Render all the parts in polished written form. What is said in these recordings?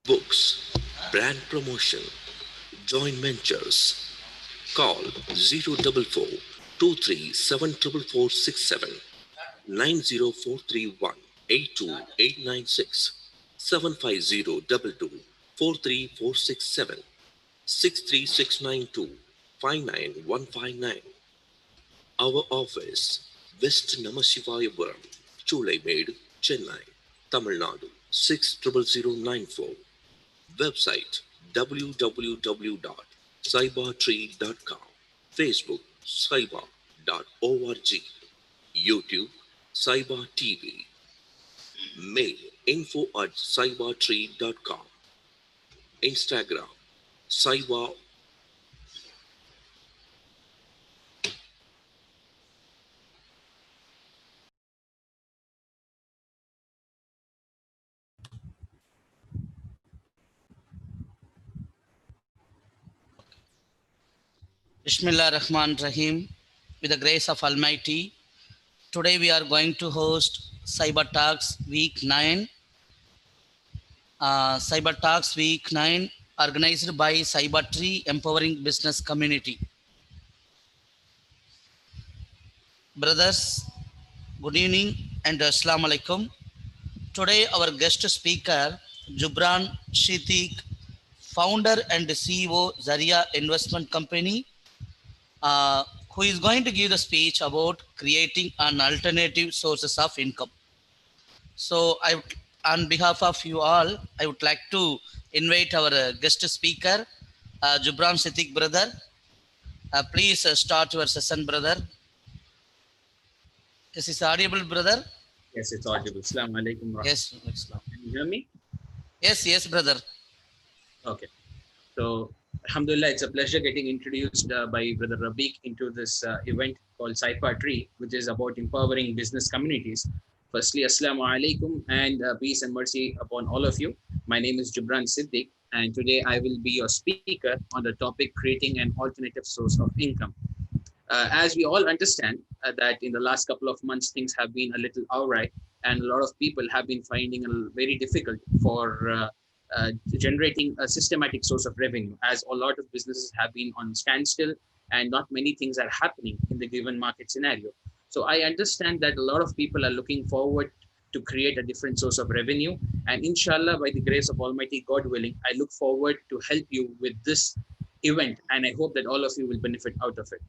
books, brand promotion, joint ventures. Call 044 237 44467 90431 82896 75022 43467 63692 59159. Our office, West Namashivayapuram, Chulaimed, Chennai, Tamil Nadu 600094. Website www.cybertree.com. Facebook cyber.org. YouTube Cyber TV. Mail info@cybertree.com. Instagram cyber. Bismillah Rahman Rahim. With the grace of Almighty, today we are going to host Cyber Talks Week 9. Cyber Talks Week 9 organized by Cyber Tree Empowering Business Community. Brothers, good evening and Assalamu alaikum. Today our guest speaker, Jubran Siddique, founder and CEO Zaria Investment Company, who is going to give the speech about creating an alternative sources of income. So, on behalf of you all, I would like to invite our guest speaker, Jubran Siddique, brother. Please start your session, brother. Is this audible, brother? Yes, it's audible. Assalamu alaikum. Yes, Can you hear me? yes, brother. Okay. So, alhamdulillah, it's a pleasure getting introduced by Brother Rabiq into this event called Sypa Tree, which is about empowering business communities. Firstly, assalamu alaikum and peace and mercy upon all of you. My name is Jubran Siddique, and today I will be your speaker on the topic creating an alternative source of income. As we all understand that in the last couple of months, things have been a little awry, and a lot of people have been finding it very difficult for generating a systematic source of revenue, as a lot of businesses have been on standstill and not many things are happening in the given market scenario. So I understand that a lot of people are looking forward to create a different source of revenue. And inshallah, by the grace of Almighty God willing, I look forward to help you with this event. And I hope that all of you will benefit out of it.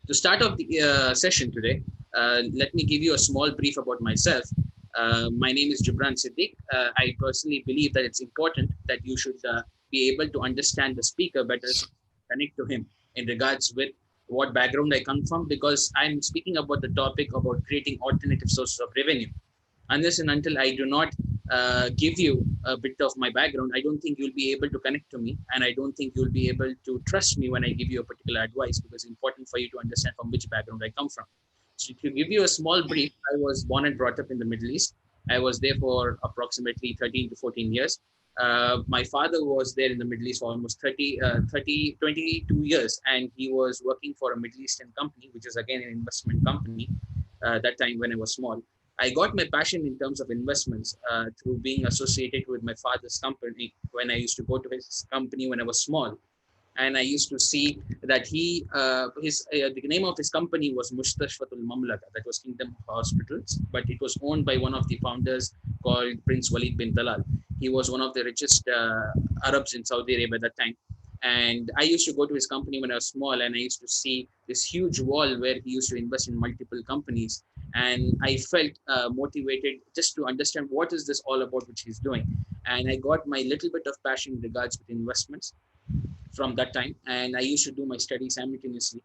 To start off the session today, let me give you a small brief about myself. My name is Jubran Siddique. I personally believe that it's important that you should be able to understand the speaker better, so connect to him in regards with what background I come from, because I'm speaking about the topic about creating alternative sources of revenue. Unless and until I do not give you a bit of my background, I don't think you'll be able to connect to me, and I don't think you'll be able to trust me when I give you a particular advice, because it's important for you to understand from which background I come from. So to give you a small brief, I was born and brought up in the Middle East. I was there for approximately 13 to 14 years. My father was there in the Middle East for almost 22 years, and he was working for a Middle Eastern company, which is again an investment company that time when I was small. I got my passion in terms of investments through being associated with my father's company when I used to go to his company when I was small. And I used to see that the name of his company was Mustashfatul Mamlaka, that was Kingdom Hospitals, but it was owned by one of the founders called Prince Walid bin Talal. He was one of the richest Arabs in Saudi Arabia at that time. And I used to go to his company when I was small, and I used to see this huge wall where he used to invest in multiple companies. And I felt motivated just to understand what is this all about, which he's doing. And I got my little bit of passion in regards with investments from that time. And I used to do my studies simultaneously.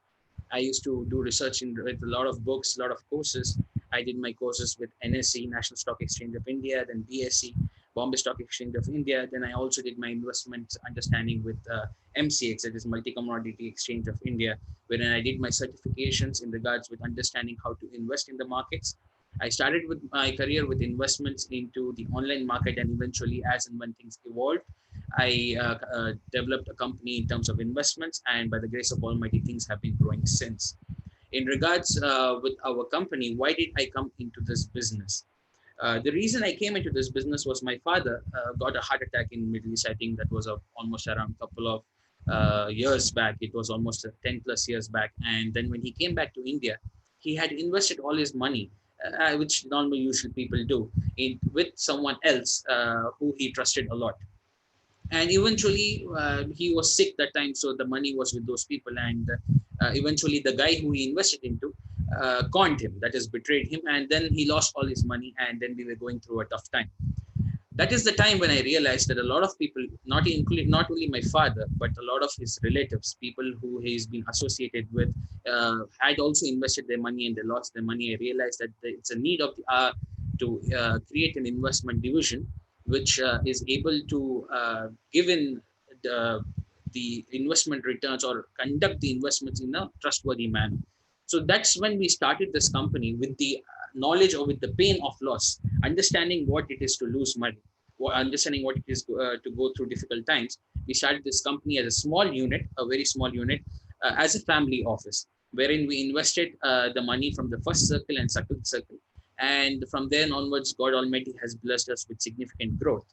I used to do research with a lot of books, a lot of courses. I did my courses with NSE, National Stock Exchange of India, then BSE, Bombay Stock Exchange of India. Then I also did my investment understanding with MCX, that is Multi Commodity Exchange of India, wherein I did my certifications in regards with understanding how to invest in the markets. I started with my career with investments into the online market, and eventually, as and when things evolved, I developed a company in terms of investments, and by the grace of Almighty, things have been growing since. In regards with our company, why did I come into this business? The reason I came into this business was my father got a heart attack in Middle East. I think that was almost around a couple of years back. It was almost 10 plus years back. And then when he came back to India, he had invested all his money, which normal usual people do, with someone else who he trusted a lot. And eventually he was sick that time, so the money was with those people. And eventually the guy who he invested into conned him, that is betrayed him, and then he lost all his money, and then we were going through a tough time. That is the time when I realized that a lot of people, not only my father, but a lot of his relatives, people who he's been associated with, had also invested their money and they lost their money. I realized that it's a need of the hour to create an investment division which is able to give in the investment returns or conduct the investments in a trustworthy manner. So that's when we started this company, with the knowledge or with the pain of loss, understanding what it is to lose money, understanding what it is to go through difficult times. We started this company as a small unit, a very small unit, as a family office, wherein we invested the money from the first circle and second circle. And from then onwards, God Almighty has blessed us with significant growth.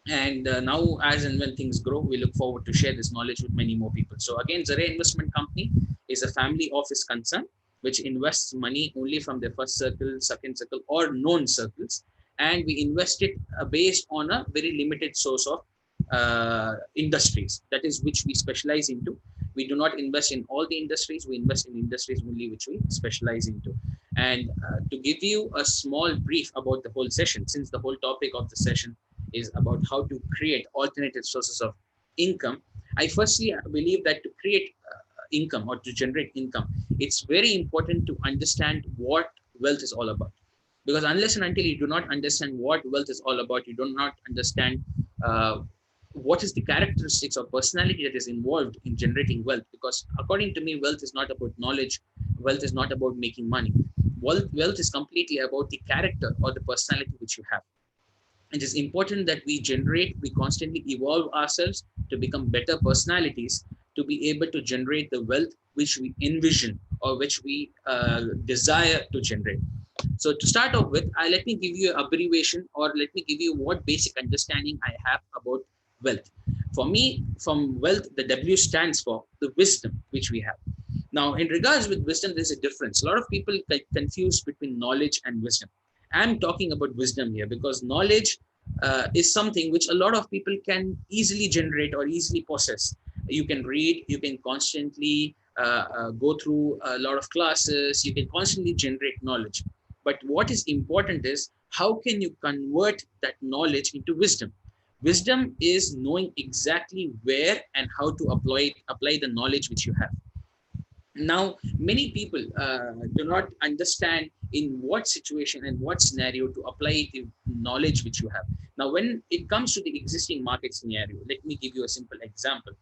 And now, as and when things grow, we look forward to share this knowledge with many more people. So again, Zaria Investment Company is a family office concern which invests money only from their first circle, second circle, or known circles. And we invest it based on a very limited source of industries, that is, which we specialize into. We do not invest in all the industries. We invest in industries only which we specialize into. And to give you a small brief about the whole session, since the whole topic of the session is about how to create alternative sources of income, I firstly believe that to create income or to generate income, it's very important to understand what wealth is all about. Because unless and until you do not understand what wealth is all about, you do not understand what is the characteristics or personality that is involved in generating wealth. Because according to me, wealth is not about knowledge. Wealth is not about making money. Wealth is completely about the character or the personality which you have. It is important that we constantly evolve ourselves to become better personalities, to be able to generate the wealth which we envision or which we desire to generate. So to start off with, let me give you an abbreviation, or let me give you what basic understanding I have about wealth. For me, from wealth, the W stands for the wisdom which we have. Now, in regards with wisdom, there's a difference. A lot of people get confused between knowledge and wisdom. I'm talking about wisdom here because knowledge is something which a lot of people can easily generate or easily possess. You can read, you can constantly go through a lot of classes, you can constantly generate knowledge. But what is important is how can you convert that knowledge into wisdom? Wisdom is knowing exactly where and how to apply the knowledge which you have. Now, many people do not understand in what situation and what scenario to apply the knowledge which you have. Now, when it comes to the existing market scenario, let me give you a simple example.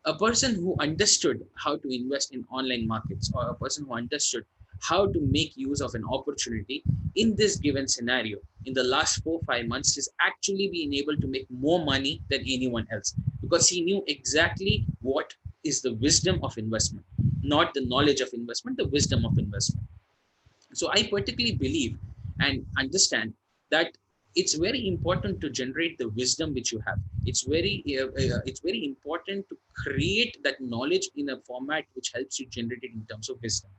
A person who understood how to invest in online markets, or a person who understood how to make use of an opportunity in this given scenario in the last 4 or 5 months, has actually been able to make more money than anyone else, because he knew exactly what is the wisdom of investment, not the knowledge of investment, the wisdom of investment. So I particularly believe and understand that it's very important to generate the wisdom which you have. It's very important to create that knowledge in a format which helps you generate it in terms of wisdom.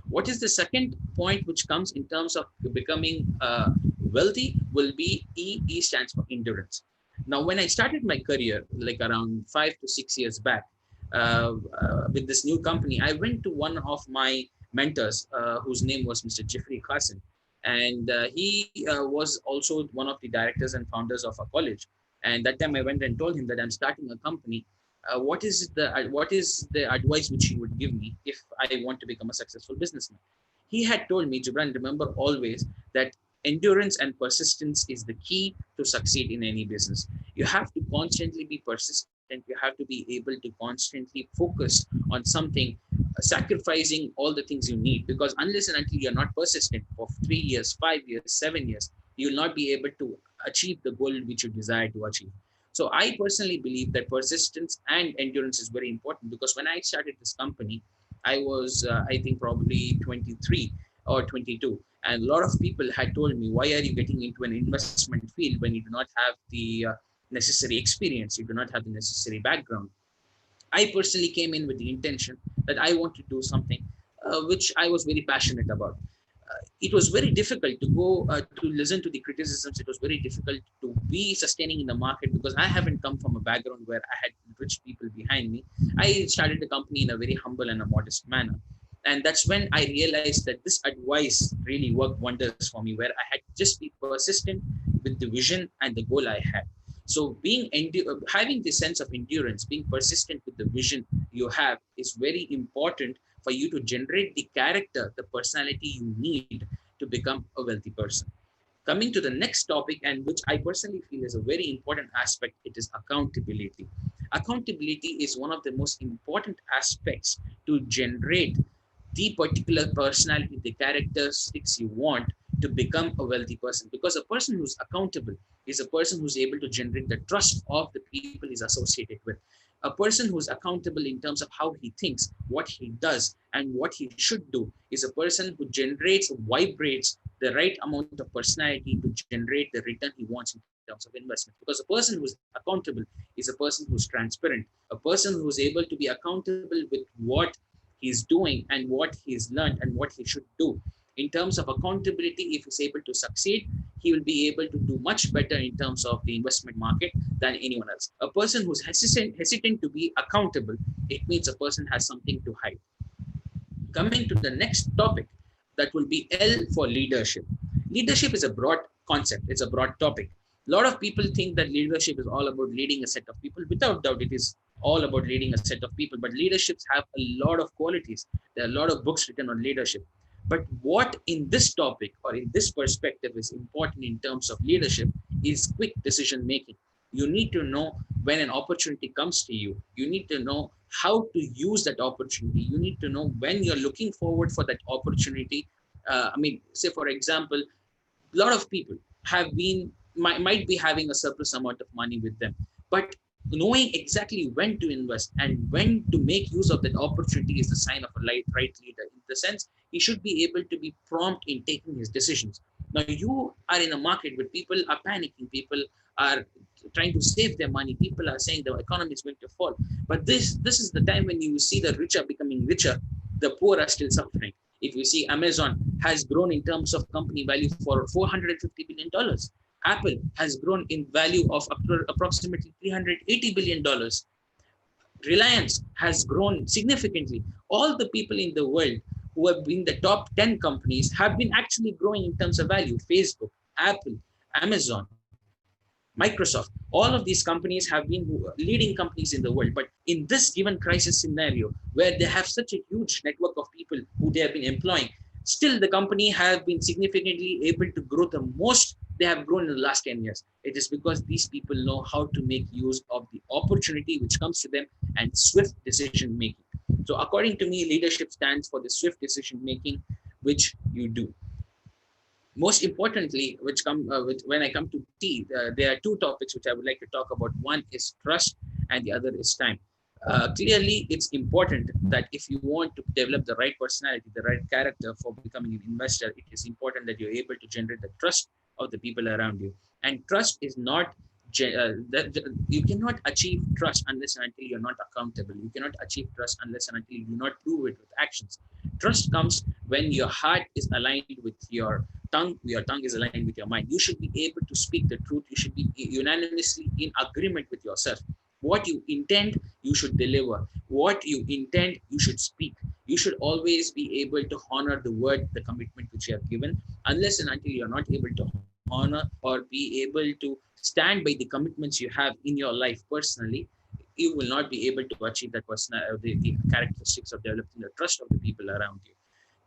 What is the second point which comes in terms of becoming wealthy will be E. E stands for endurance. Now, when I started my career, like around 5 to 6 years back, with this new company, I went to one of my mentors, whose name was Mr. Jeffrey Carson. And he was also one of the directors and founders of our college. And that time I went and told him that I'm starting a company. What is the advice which he would give me if I want to become a successful businessman? He had told me, Jubran, remember always that endurance and persistence is the key to succeed in any business. You have to constantly be persistent. You have to be able to constantly focus on something, sacrificing all the things you need, because unless and until you're not persistent for 3 years, 5 years, 7 years, you'll not be able to achieve the goal which you desire to achieve. So I personally believe that persistence and endurance is very important, because when I started this company, I was, I think, probably 23 or 22. And a lot of people had told me, why are you getting into an investment field when you do not have the necessary experience, you do not have the necessary background? I personally came in with the intention that I want to do something which I was very passionate about. It was very difficult to go to listen to the criticisms. It was very difficult to be sustaining in the market because I haven't come from a background where I had rich people behind me. I started the company in a very humble and a modest manner. And that's when I realized that this advice really worked wonders for me, where I had to just be persistent with the vision and the goal I had. So having this sense of endurance, being persistent with the vision you have is very important for you to generate the character, the personality you need to become a wealthy person. Coming to the next topic, and which I personally feel is a very important aspect, it is accountability. Accountability is one of the most important aspects to generate the particular personality, the characteristics you want to become a wealthy person. Because a person who's accountable is a person who's able to generate the trust of the people he's associated with. A person who's accountable in terms of how he thinks, what he does, and what he should do is a person who generates, vibrates the right amount of personality to generate the return he wants in terms of investment. Because a person who's accountable is a person who's transparent, a person who's able to be accountable with what he's doing and what he's learned and what he should do. In terms of accountability, if he's able to succeed, he will be able to do much better in terms of the investment market than anyone else. A person who's hesitant to be accountable, it means a person has something to hide. Coming to the next topic, that will be L for leadership. Leadership is a broad concept, it's a broad topic. A lot of people think that leadership is all about leading a set of people. Without doubt, it is all about leading a set of people, but leaderships have a lot of qualities. There are a lot of books written on leadership. But what in this topic or in this perspective is important in terms of leadership is quick decision making. You need to know when an opportunity comes to you. You need to know how to use that opportunity. You need to know when you're looking forward for that opportunity. Say for example, a lot of people might be having a surplus amount of money with them, but knowing exactly when to invest and when to make use of that opportunity is the sign of a right leader. In the sense, he should be able to be prompt in taking his decisions. Now you are in a market where people are panicking, people are trying to save their money, people are saying the economy is going to fall, but this is the time when you see the rich are becoming richer, the poor are still suffering. If you see, Amazon has grown in terms of company value for $450 billion. Apple has grown in value of approximately $380 billion. Reliance has grown significantly. All the people in the world who have been the top 10 companies have been actually growing in terms of value. Facebook, Apple, Amazon, Microsoft, all of these companies have been leading companies in the world. But in this given crisis scenario, where they have such a huge network of people who they have been employing, still the company has been significantly able to grow the most they have grown in the last 10 years. It is because these people know how to make use of the opportunity which comes to them and swift decision making. So according to me, leadership stands for the swift decision making which you do. Most importantly, when I come to T, there are two topics which I would like to talk about. One is trust and the other is time. Clearly, it's important that if you want to develop the right personality, the right character for becoming an investor, it is important that you're able to generate the trust of the people around you. And trust is not, you cannot achieve trust unless and until you're not accountable. You cannot achieve trust unless and until you do not prove it with actions. Trust comes when your heart is aligned with your tongue is aligned with your mind. You should be able to speak the truth. You should be unanimously in agreement with yourself. What you intend, you should deliver. What you intend, you should speak. You should always be able to honor the word, the commitment which you have given. Unless and until you're not able to honor or be able to stand by the commitments you have in your life personally, you will not be able to achieve that the characteristics of developing the trust of the people around you.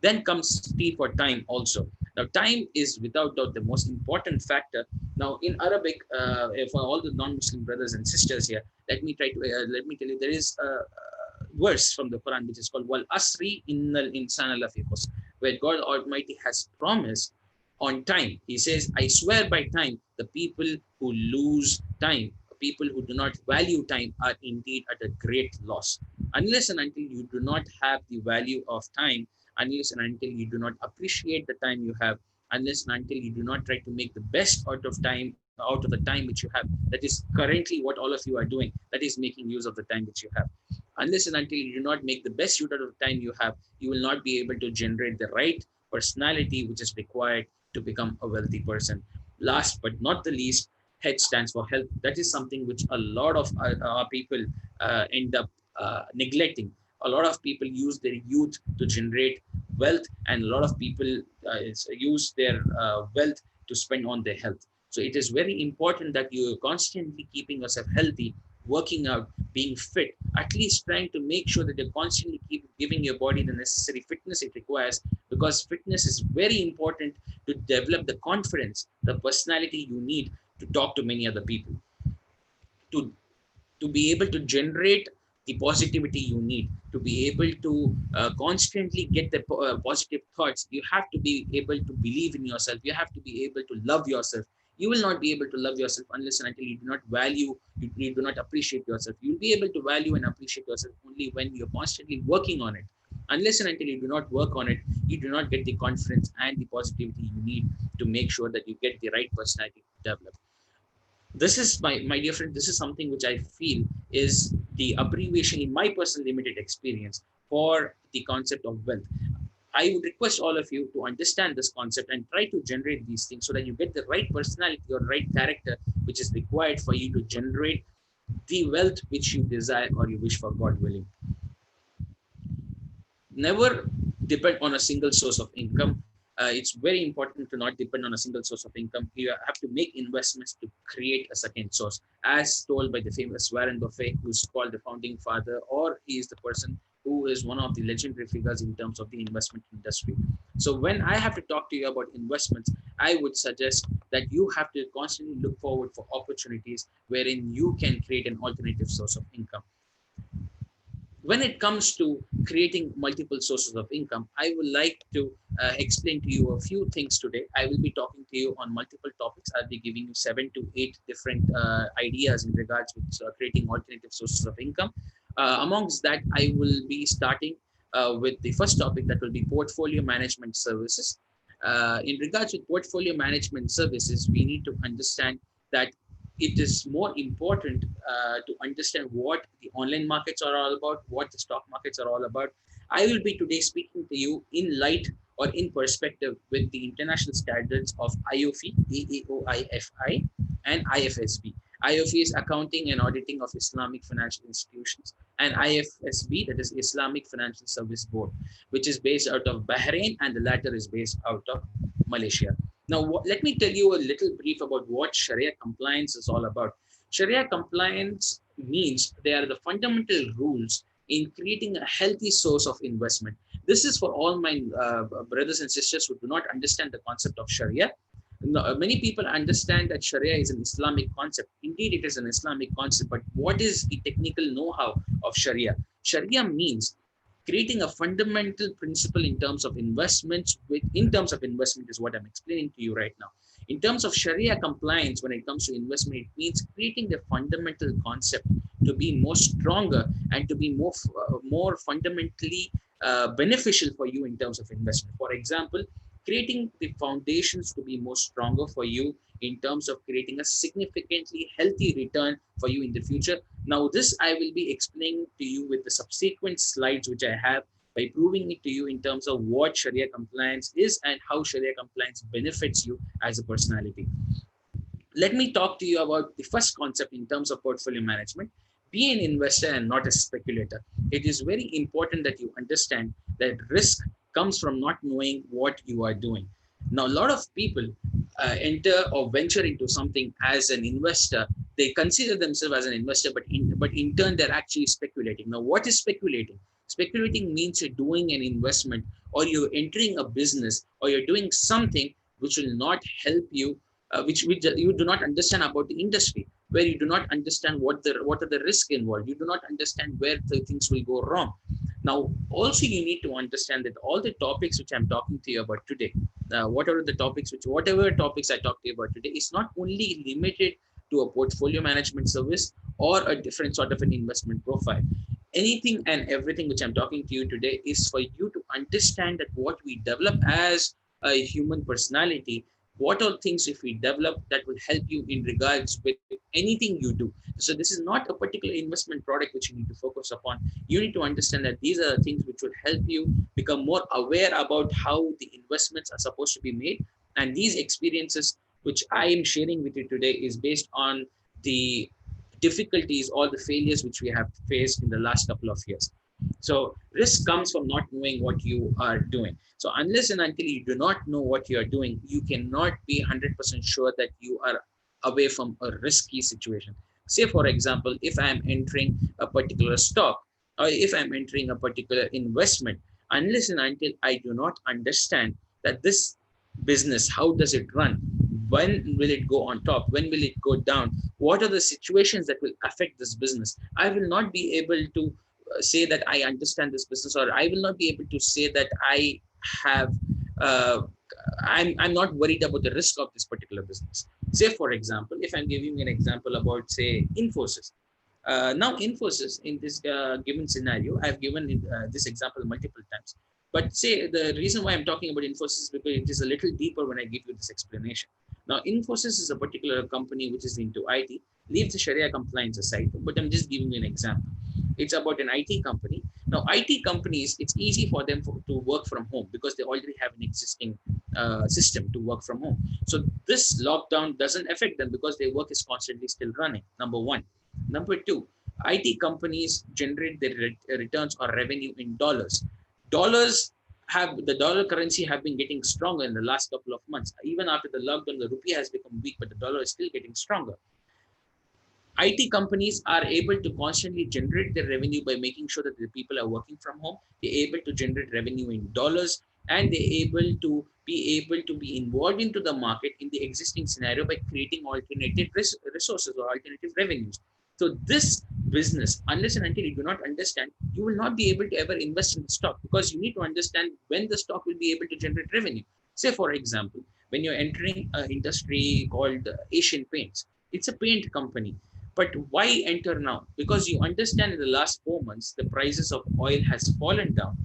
Then comes T for time also. Now, time is without doubt the most important factor. Now, in Arabic, for all the non-Muslim brothers and sisters here, let me tell you, there is a verse from the Quran which is called "Wal Asri Innal Insana Lafi Khusr," where God Almighty has promised on time. He says, "I swear by time, the people who lose time, people who do not value time, are indeed at a great loss." Unless and until you do not have the value of time, unless and until you do not appreciate the time you have, unless and until you do not try to make the best out of the time which you have. That is currently what all of you are doing. That is making use of the time which you have. Unless and until you do not make the best use out of the time you have, you will not be able to generate the right personality which is required to become a wealthy person. Last but not the least, H stands for health. That is something which a lot of our people end up neglecting. A lot of people use their youth to generate wealth, and a lot of people use their wealth to spend on their health. So it is very important that you are constantly keeping yourself healthy, working out, being fit, at least trying to make sure that you constantly keep giving your body the necessary fitness it requires, because fitness is very important to develop the confidence, the personality you need to talk to many other people, to be able to generate the positivity you need, to be able to constantly get the positive thoughts. You have to be able to believe in yourself. You have to be able to love yourself. You will not be able to love yourself unless and until you do not value, you do not appreciate yourself. You'll be able to value and appreciate yourself only when you're constantly working on it. Unless and until you do not work on it, you do not get the confidence and the positivity you need to make sure that you get the right personality developed. This is my dear friend, this is something which I feel is the abbreviation in my personal limited experience for the concept of wealth. I would request all of you to understand this concept and try to generate these things so that you get the right personality or right character which is required for you to generate the wealth which you desire or you wish for, God willing. Never depend on a single source of income. It's very important to not depend on a single source of income. You have to make investments to create a second source, as told by the famous Warren Buffett, who's called the founding father, or he is the person who is one of the legendary figures in terms of the investment industry. So when I have to talk to you about investments, I would suggest that you have to constantly look forward for opportunities wherein you can create an alternative source of income. When it comes to creating multiple sources of income, I would like to explain to you a few things today. I will be talking to you on multiple topics. I'll be giving you 7 to 8 different ideas in regards with creating alternative sources of income. Amongst that, I will be starting with the first topic, that will be portfolio management services. In regards with portfolio management services, we need to understand that it is more important to understand what the online markets are all about, what the stock markets are all about. I will be today speaking to you in light or in perspective with the international standards of IOFI, AAOIFI, and IFSB. IOFI is Accounting and Auditing of Islamic Financial Institutions, and IFSB, that is Islamic Financial Service Board, which is based out of Bahrain, and the latter is based out of Malaysia. Now, let me tell you a little brief about what Sharia compliance is all about. Sharia compliance means they are the fundamental rules in creating a healthy source of investment. This is for all my brothers and sisters who do not understand the concept of Sharia. Many people understand that Sharia is an Islamic concept. Indeed, it is an Islamic concept, but what is the technical know-how of Sharia? Sharia means creating a fundamental principle in terms of investments. In terms of investment is what I'm explaining to you right now. In terms of Sharia compliance, when it comes to investment, it means creating the fundamental concept to be more stronger and to be more fundamentally beneficial for you in terms of investment. For example, creating the foundations to be more stronger for you in terms of creating a significantly healthy return for you in the future. Now, this I will be explaining to you with the subsequent slides which I have, by proving it to you in terms of what Sharia compliance is and how Sharia compliance benefits you as a personality. Let me talk to you about the first concept in terms of portfolio management. Be an investor and not a speculator. It is very important that you understand that risk comes from not knowing what you are doing. Now, a lot of people enter or venture into something as an investor. They consider themselves as an investor, but in turn, they're actually speculating. Now, what is speculating? Speculating means you're doing an investment, or you're entering a business, or you're doing something which will not help you, which you do not understand about the industry, where you do not understand what are the risks involved. You do not understand where the things will go wrong. Now, also you need to understand that all the topics which I'm talking to you about today, whatever topics I talk to you about today, is not only limited to a portfolio management service or a different sort of an investment profile. Anything and everything which I'm talking to you today is for you to understand that what we develop as a human personality, what are things if we develop that will help you in regards with anything you do. So this is not a particular investment product which you need to focus upon. You need to understand that these are the things which will help you become more aware about how the investments are supposed to be made. And these experiences which I am sharing with you today is based on the difficulties or the failures which we have faced in the last couple of years. So risk comes from not knowing what you are doing. So unless and until you do not know what you are doing, you cannot be 100% sure that you are away from a risky situation. Say, for example, if I'm entering a particular stock or if I'm entering a particular investment, unless and until I do not understand that this business, how does it run? When will it go on top? When will it go down? What are the situations that will affect this business? I will not be able to say that I understand this business, or I will not be able to say that I have uh, I'm not worried about the risk of this particular business. Say, for example, if I'm giving an example about, say, Infosys. Now, Infosys, in this given scenario, I've given this example multiple times. But say the reason why I'm talking about Infosys is because it is a little deeper when I give you this explanation. Now, Infosys is a particular company which is into IT. Leave the Sharia compliance aside, but I'm just giving you an example. It's about an IT company. Now, IT companies, it's easy for them to work from home because they already have an existing system to work from home. So this lockdown doesn't affect them because their work is constantly still running, number one. Number two, IT companies generate their returns or revenue in dollars. Dollars have the dollar currency have been getting stronger in the last couple of months. Even after the lockdown, the rupee has become weak, but the dollar is still getting stronger. IT companies are able to constantly generate their revenue by making sure that the people are working from home. They're able to generate revenue in dollars, and they're able to be involved into the market in the existing scenario by creating alternative resources or alternative revenues. So this business, unless and until you do not understand, you will not be able to ever invest in the stock, because you need to understand when the stock will be able to generate revenue. Say, for example, when you're entering an industry called Asian Paints, it's a paint company. But why enter now? Because you understand in the last 4 months, the prices of oil has fallen down.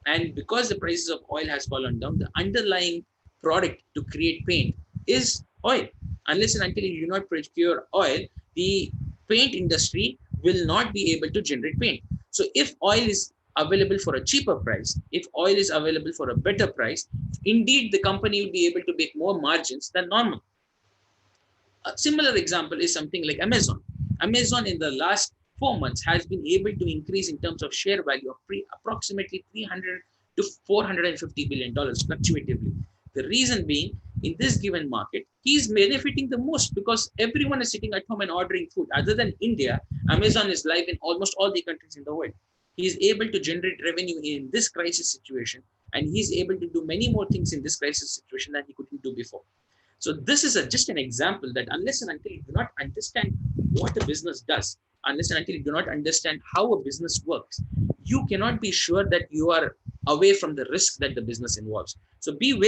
And because the prices of oil has fallen down, the underlying product to create paint is oil. Unless and until you do not procure oil, the paint industry will not be able to generate paint. So if oil is available for a cheaper price, if oil is available for a better price, indeed the company will be able to make more margins than normal. A similar example is something like Amazon. Amazon in the last 4 months has been able to increase in terms of share value of approximately 300 to 450 billion dollars fluctuatively. The reason being, in this given market, he's benefiting the most because everyone is sitting at home and ordering food. Other than India, Amazon is live in almost all the countries in the world. He is able to generate revenue in this crisis situation, and he's able to do many more things in this crisis situation than he couldn't do before. So this is just an example that unless and until you do not understand what a business does, unless and until you do not understand how a business works, you cannot be sure that you are away from the risk that the business involves. So be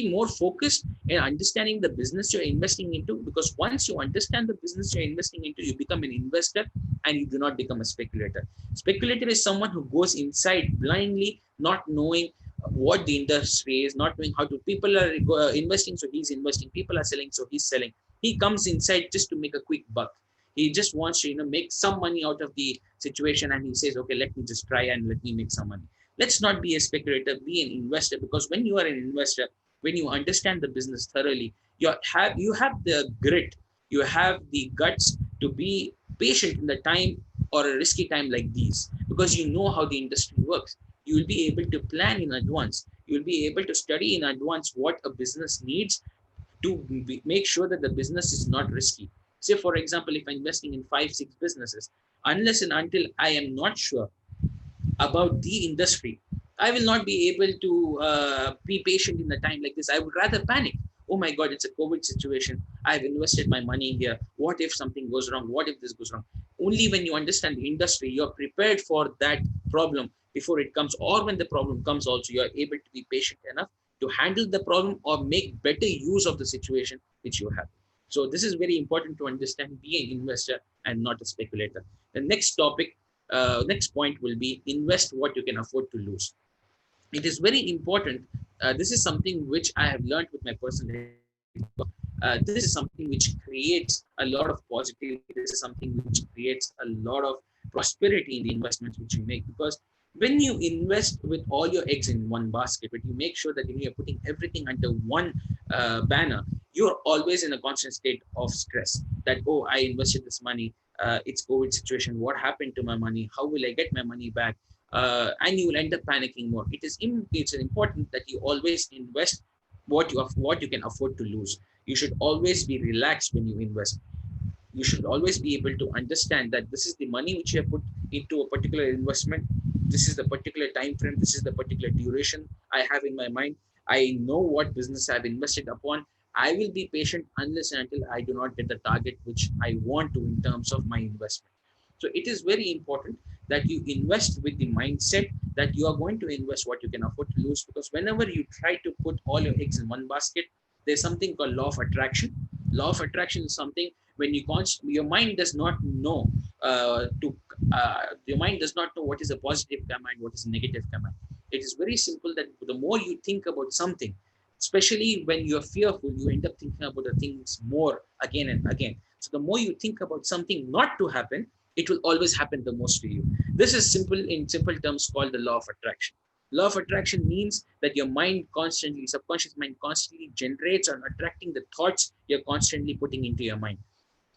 more focused in understanding the business you're investing into, because once you understand the business you're investing into, you become an investor and you do not become a speculator. Speculator is someone who goes inside blindly, not knowing what the industry is, not knowing how to. People are investing, so he's investing. People are selling, so he's selling. He comes inside just to make a quick buck. He just wants to, make some money out of the situation, and he says, "Okay, let me just try and let me make some money." Let's not be a speculator. Be an investor, because when you are an investor, when you understand the business thoroughly, you have the grit, you have the guts to be patient in the time or a risky time like these, because you know how the industry works. You will be able to plan in advance. You will be able to study in advance what a business needs to make sure that the business is not risky. Say, for example, if I'm investing in 5, 6 businesses, unless and until I am not sure about the industry, I will not be able to be patient in a time like this. I would rather panic. Oh my God, it's a COVID situation. I've invested my money here. What if something goes wrong? What if this goes wrong? Only when you understand the industry, you're prepared for that problem before it comes, or when the problem comes also, you're able to be patient enough to handle the problem or make better use of the situation which you have. So this is very important to understand. Be an investor and not a speculator. The next topic Next point will be invest what you can afford to lose. It is very important. This is something which I have learned with my personal experience, because this is something which creates a lot of positivity. This is something which creates a lot of prosperity in the investments which you make. Because when you invest with all your eggs in one basket, but you make sure that you're putting everything under one banner, you're always in a constant state of stress. That, oh, I invested this money. It's COVID situation. What happened to my money? How will I get my money back? And you will end up panicking more. It's important that you always invest what you can afford to lose. You should always be relaxed when you invest. You should always be able to understand that this is the money which you have put into a particular investment. This is the particular time frame. This is the particular duration I have in my mind. I know what business I've invested upon. I will be patient unless and until I do not get the target which I want to in terms of my investment. So it is very important that you invest with the mindset that you are going to invest what you can afford to lose. Because whenever you try to put all your eggs in one basket, there's something called law of attraction. Law of attraction is something when your mind does not know your mind does not know what is a positive command, what is a negative command. It is very simple that the more you think about something, especially when you're fearful, you end up thinking about the things more again and again. So the more you think about something not to happen, it will always happen the most to you. This is simple, in simple terms, called the law of attraction. Law of attraction means that your mind constantly, subconscious mind constantly generates or attracting the thoughts you're constantly putting into your mind.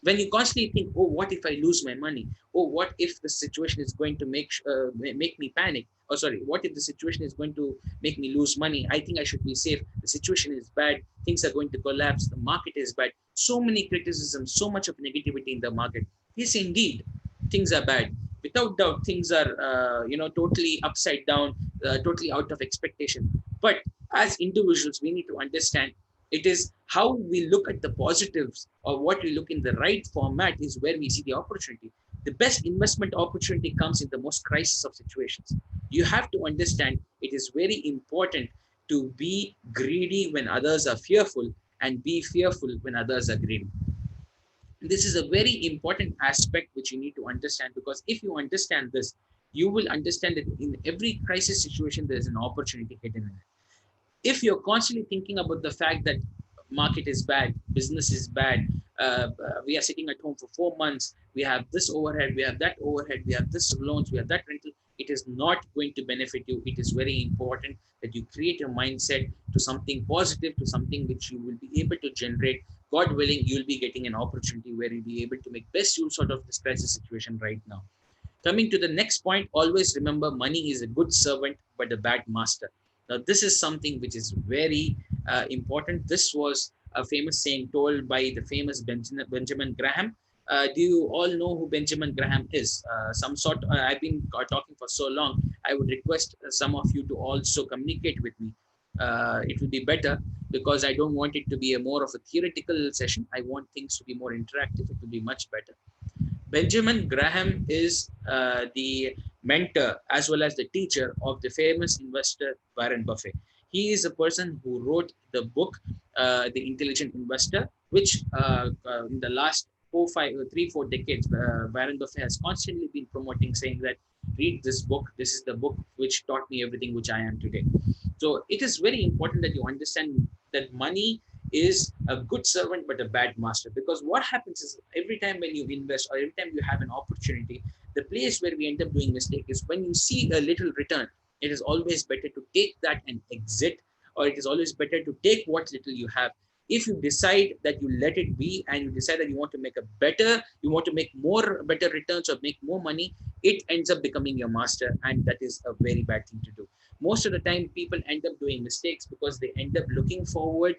When you constantly think, oh, what if I lose my money? Oh, what if the situation is going to make me panic? Oh, sorry, what if the situation is going to make me lose money? I think I should be safe. The situation is bad. Things are going to collapse. The market is bad. So many criticisms, so much of negativity in the market. Yes, indeed, things are bad. Without doubt, things are totally upside down, totally out of expectation. But as individuals, we need to understand it is how we look at the positives, or what we look in the right format is where we see the opportunity. The best investment opportunity comes in the most crisis of situations. You have to understand it is very important to be greedy when others are fearful and be fearful when others are greedy. This is a very important aspect which you need to understand, because if you understand this, you will understand that in every crisis situation, there is an opportunity hidden in it. If you're constantly thinking about the fact that market is bad, business is bad, we are sitting at home for 4 months, we have this overhead, we have that overhead, we have this loans, we have that rental, it is not going to benefit you. It is very important that you create your mindset to something positive, to something which you will be able to generate. God willing, you'll be getting an opportunity where you'll be able to make best use out of this crisis situation right now. Coming to the next point, always remember money is a good servant but a bad master. Now, this is something which is very important. This was a famous saying told by the famous Benjamin Graham. Do you all know who Benjamin Graham is? I've been talking for so long. I would request some of you to also communicate with me. It will be better, because I don't want it to be a more of a theoretical session. I want things to be more interactive. It will be much better. Benjamin Graham is the mentor as well as the teacher of the famous investor Warren Buffett. He is a person who wrote the book, The Intelligent Investor, which in the last 4 decades, Warren Buffett has constantly been promoting, saying that read this book. This is the book which taught me everything which I am today. So it is very important that you understand that money is a good servant but a bad master. Because what happens is, every time when you invest or every time you have an opportunity, the place where we end up doing mistake is when you see a little return. It is always better to take that and exit, or it is always better to take what little you have. If you decide that you let it be and you decide that you want to make you want to make more better returns or make more money, it ends up becoming your master, and that is a very bad thing to do. Most of the time, people end up doing mistakes because they end up looking forward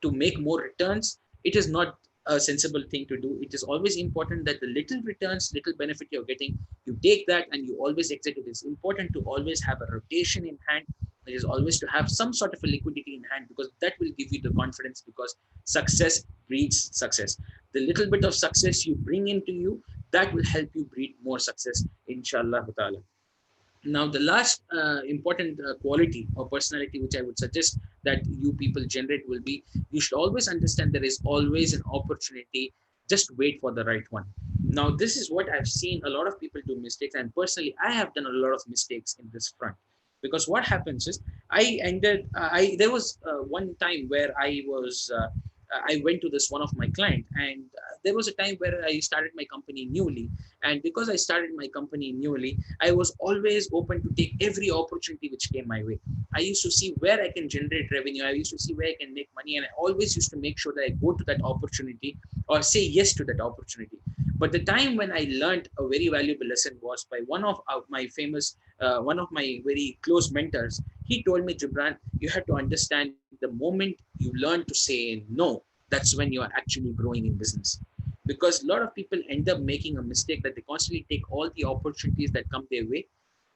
to make more returns. It is not a sensible thing to do. It is always important that the little returns, little benefit you're getting, you take that and you always exit. It is important to always have a rotation in hand. It is always to have some sort of a liquidity in hand, because that will give you the confidence, because success breeds success. The little bit of success you bring into you, that will help you breed more success, inshallah ta'ala. Now, the last important quality or personality which I would suggest that you people generate will be, you should always understand there is always an opportunity Just wait for the right one. Now, this is what I've seen a lot of people do mistakes, and personally, I have done a lot of mistakes in this front. Because what happens is, I there was one time where I went to this one of my client, and there was a time where I started my company newly, and because I started my company newly, I was always open to take every opportunity which came my way. I used to see where I can generate revenue. I used to see where I can make money, and I always used to make sure that I go to that opportunity or say yes to that opportunity. But the time when I learned a very valuable lesson was by one of my very close mentors. He told me, Jubran, you have to understand the moment you learn to say no, that's when you are actually growing in business. Because a lot of people end up making a mistake that they constantly take all the opportunities that come their way,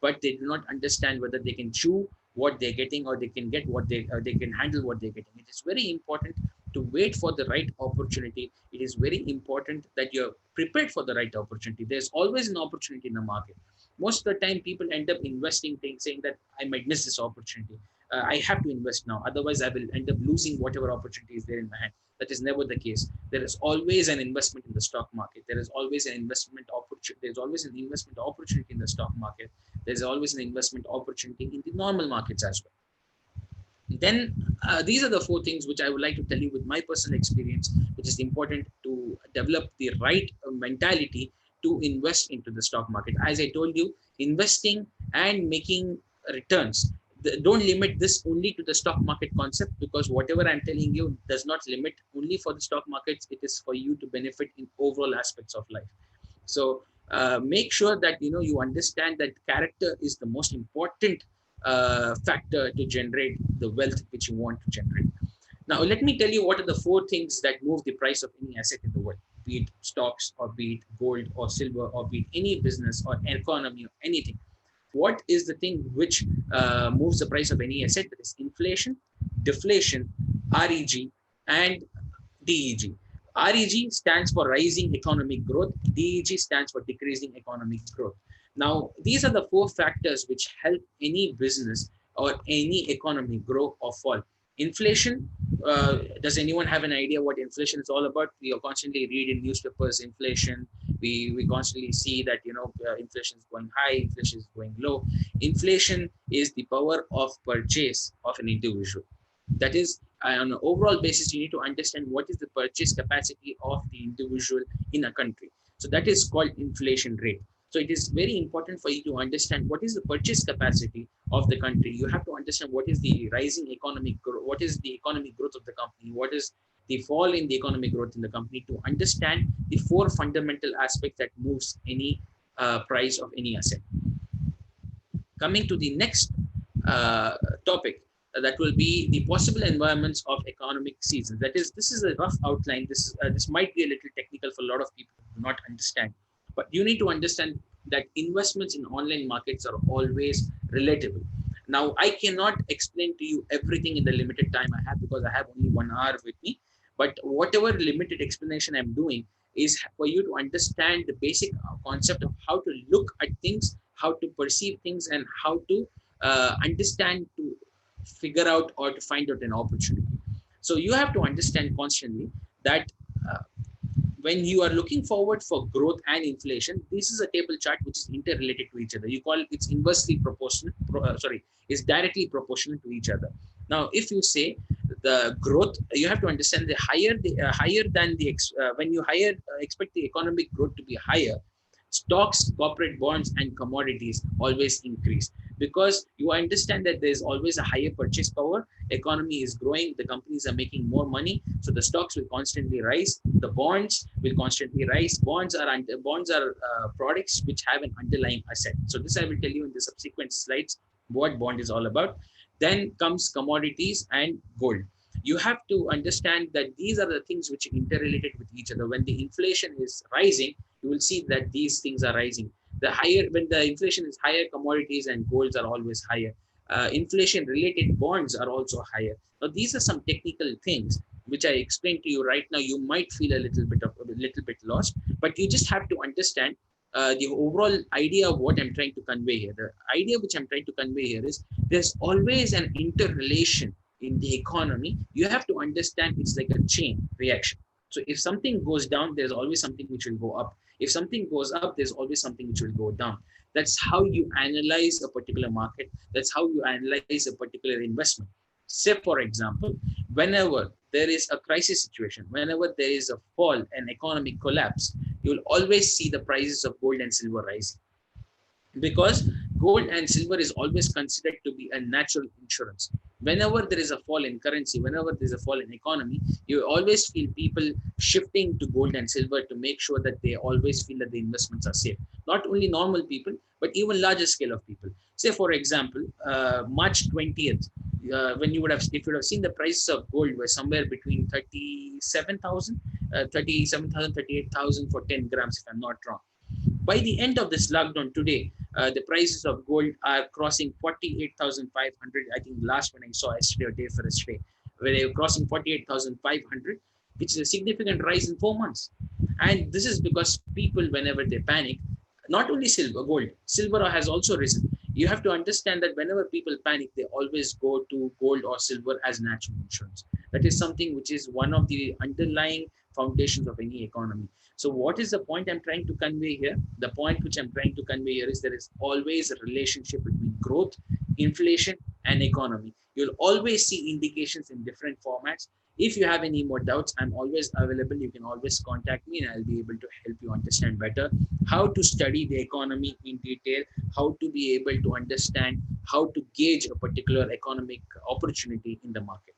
but they do not understand whether they can chew what they're getting, or they can get what they can handle what they're getting. It is very important to wait for the right opportunity. It is very important that you're prepared for the right opportunity. There's always an opportunity in the market. Most of the time, people end up investing things saying that I might miss this opportunity. I have to invest now, otherwise I will end up losing whatever opportunity is there in my hand. That is never the case. There is always an investment in the stock market. There is always an investment opportunity. There's always an investment opportunity in the stock market. There's always an investment opportunity in the normal markets as well. Then these are the four things which I would like to tell you with my personal experience, which is important to develop the right mentality to invest into the stock market. As I told you, investing and making returns. Don't limit this only to the stock market concept, because whatever I'm telling you does not limit only for the stock markets. It is for you to benefit in overall aspects of life. So make sure that you understand that character is the most important factor to generate the wealth which you want to generate. Now, let me tell you what are the four things that move the price of any asset in the world, be it stocks or be it gold or silver or be it any business or economy or anything. What is the thing which moves the price of any asset? That is inflation, deflation, REG, and DEG. REG stands for rising economic growth. DEG stands for decreasing economic growth. Now, these are the four factors which help any business or any economy grow or fall. Inflation, does anyone have an idea what inflation is all about? We are constantly read in newspapers inflation. We constantly see that inflation is going high, inflation is going low. Inflation is the power of purchase of an individual. That is, on an overall basis, you need to understand what is the purchase capacity of the individual in a country. So that is called inflation rate. So it is very important for you to understand what is the purchase capacity of the country. You have to understand what is the rising economic growth, what is the economic growth of the company, what is the fall in the economic growth in the company, to understand the four fundamental aspects that moves any price of any asset. Coming to the next topic, that will be the possible environments of economic seasons. That is, this is a rough outline. This might be a little technical for a lot of people who do not understand, but you need to understand that investments in online markets are always relatable. Now, I cannot explain to you everything in the limited time I have, because I have only 1 hour with me. But whatever limited explanation I'm doing is for you to understand the basic concept of how to look at things, how to perceive things, and how to understand to figure out or to find out an opportunity. So you have to understand constantly that uh, when you are looking forward for growth and inflation, this is a table chart which is interrelated to each other. You call it's inversely proportional. It's directly proportional to each other. Now, if you say the growth, you have to understand the higher than the when you expect the economic growth to be higher, stocks, corporate bonds, and commodities always increase, because you understand that there's always a higher purchase power. Economy is growing, the companies are making more money, so the stocks will constantly rise, the bonds will constantly rise. Bonds are products which have an underlying asset. So this I will tell you in the subsequent slides what bond is all about. Then comes commodities and gold. You have to understand that these are the things which are interrelated with each other. When the inflation is rising, you will see that these things are rising. When the inflation is higher, commodities and golds are always higher. Inflation related bonds are also higher. Now, these are some technical things which I explained to you right now. You might feel a little bit lost, but you just have to understand the overall idea of what I'm trying to convey here. The idea which I'm trying to convey here is there's always an interrelation in the economy. You have to understand it's like a chain reaction. So if something goes down, there's always something which will go up. If something goes up, there's always something which will go down. That's how you analyze a particular market. That's how you analyze a particular investment. Say, for example, whenever there is a crisis situation, whenever there is a fall, an economic collapse, you'll always see the prices of gold and silver rising, because gold and silver is always considered to be a natural insurance. Whenever there is a fall in currency, whenever there is a fall in economy, you always feel people shifting to gold and silver to make sure that they always feel that the investments are safe. Not only normal people, but even larger scale of people. Say, for example, March 20th, when you would have, if you would have seen, the prices of gold were somewhere between 37,000, 37,000, 38,000 for 10 grams, if I'm not wrong. By the end of this lockdown today, the prices of gold are crossing 48,500. I think last when I saw yesterday or day for yesterday, where they were crossing 48,500, which is a significant rise in 4 months. And this is because people, whenever they panic, not only silver has also risen. You have to understand that whenever people panic, they always go to gold or silver as natural insurance. That is something which is one of the underlying foundations of any economy. So what is the point I'm trying to convey here? The point which I'm trying to convey here is there is always a relationship between growth, inflation, and economy. You'll always see indications in different formats. If you have any more doubts, I'm always available. You can always contact me and I'll be able to help you understand better how to study the economy in detail, how to be able to understand how to gauge a particular economic opportunity in the market.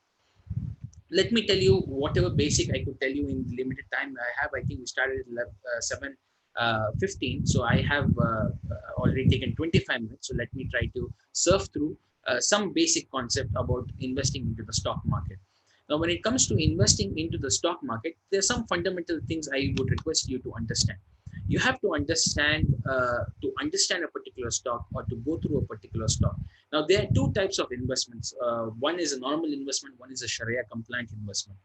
Let me tell you whatever basic I could tell you in the limited time I have. I think we started at 7:15, so I have already taken 25 minutes. So let me try to surf through some basic concept about investing into the stock market. Now, when it comes to investing into the stock market, there are some fundamental things I would request you to understand. You have to understand a particular stock or to go through a particular stock. Now, there are two types of investments. One is a normal investment, one is a Sharia compliant investment.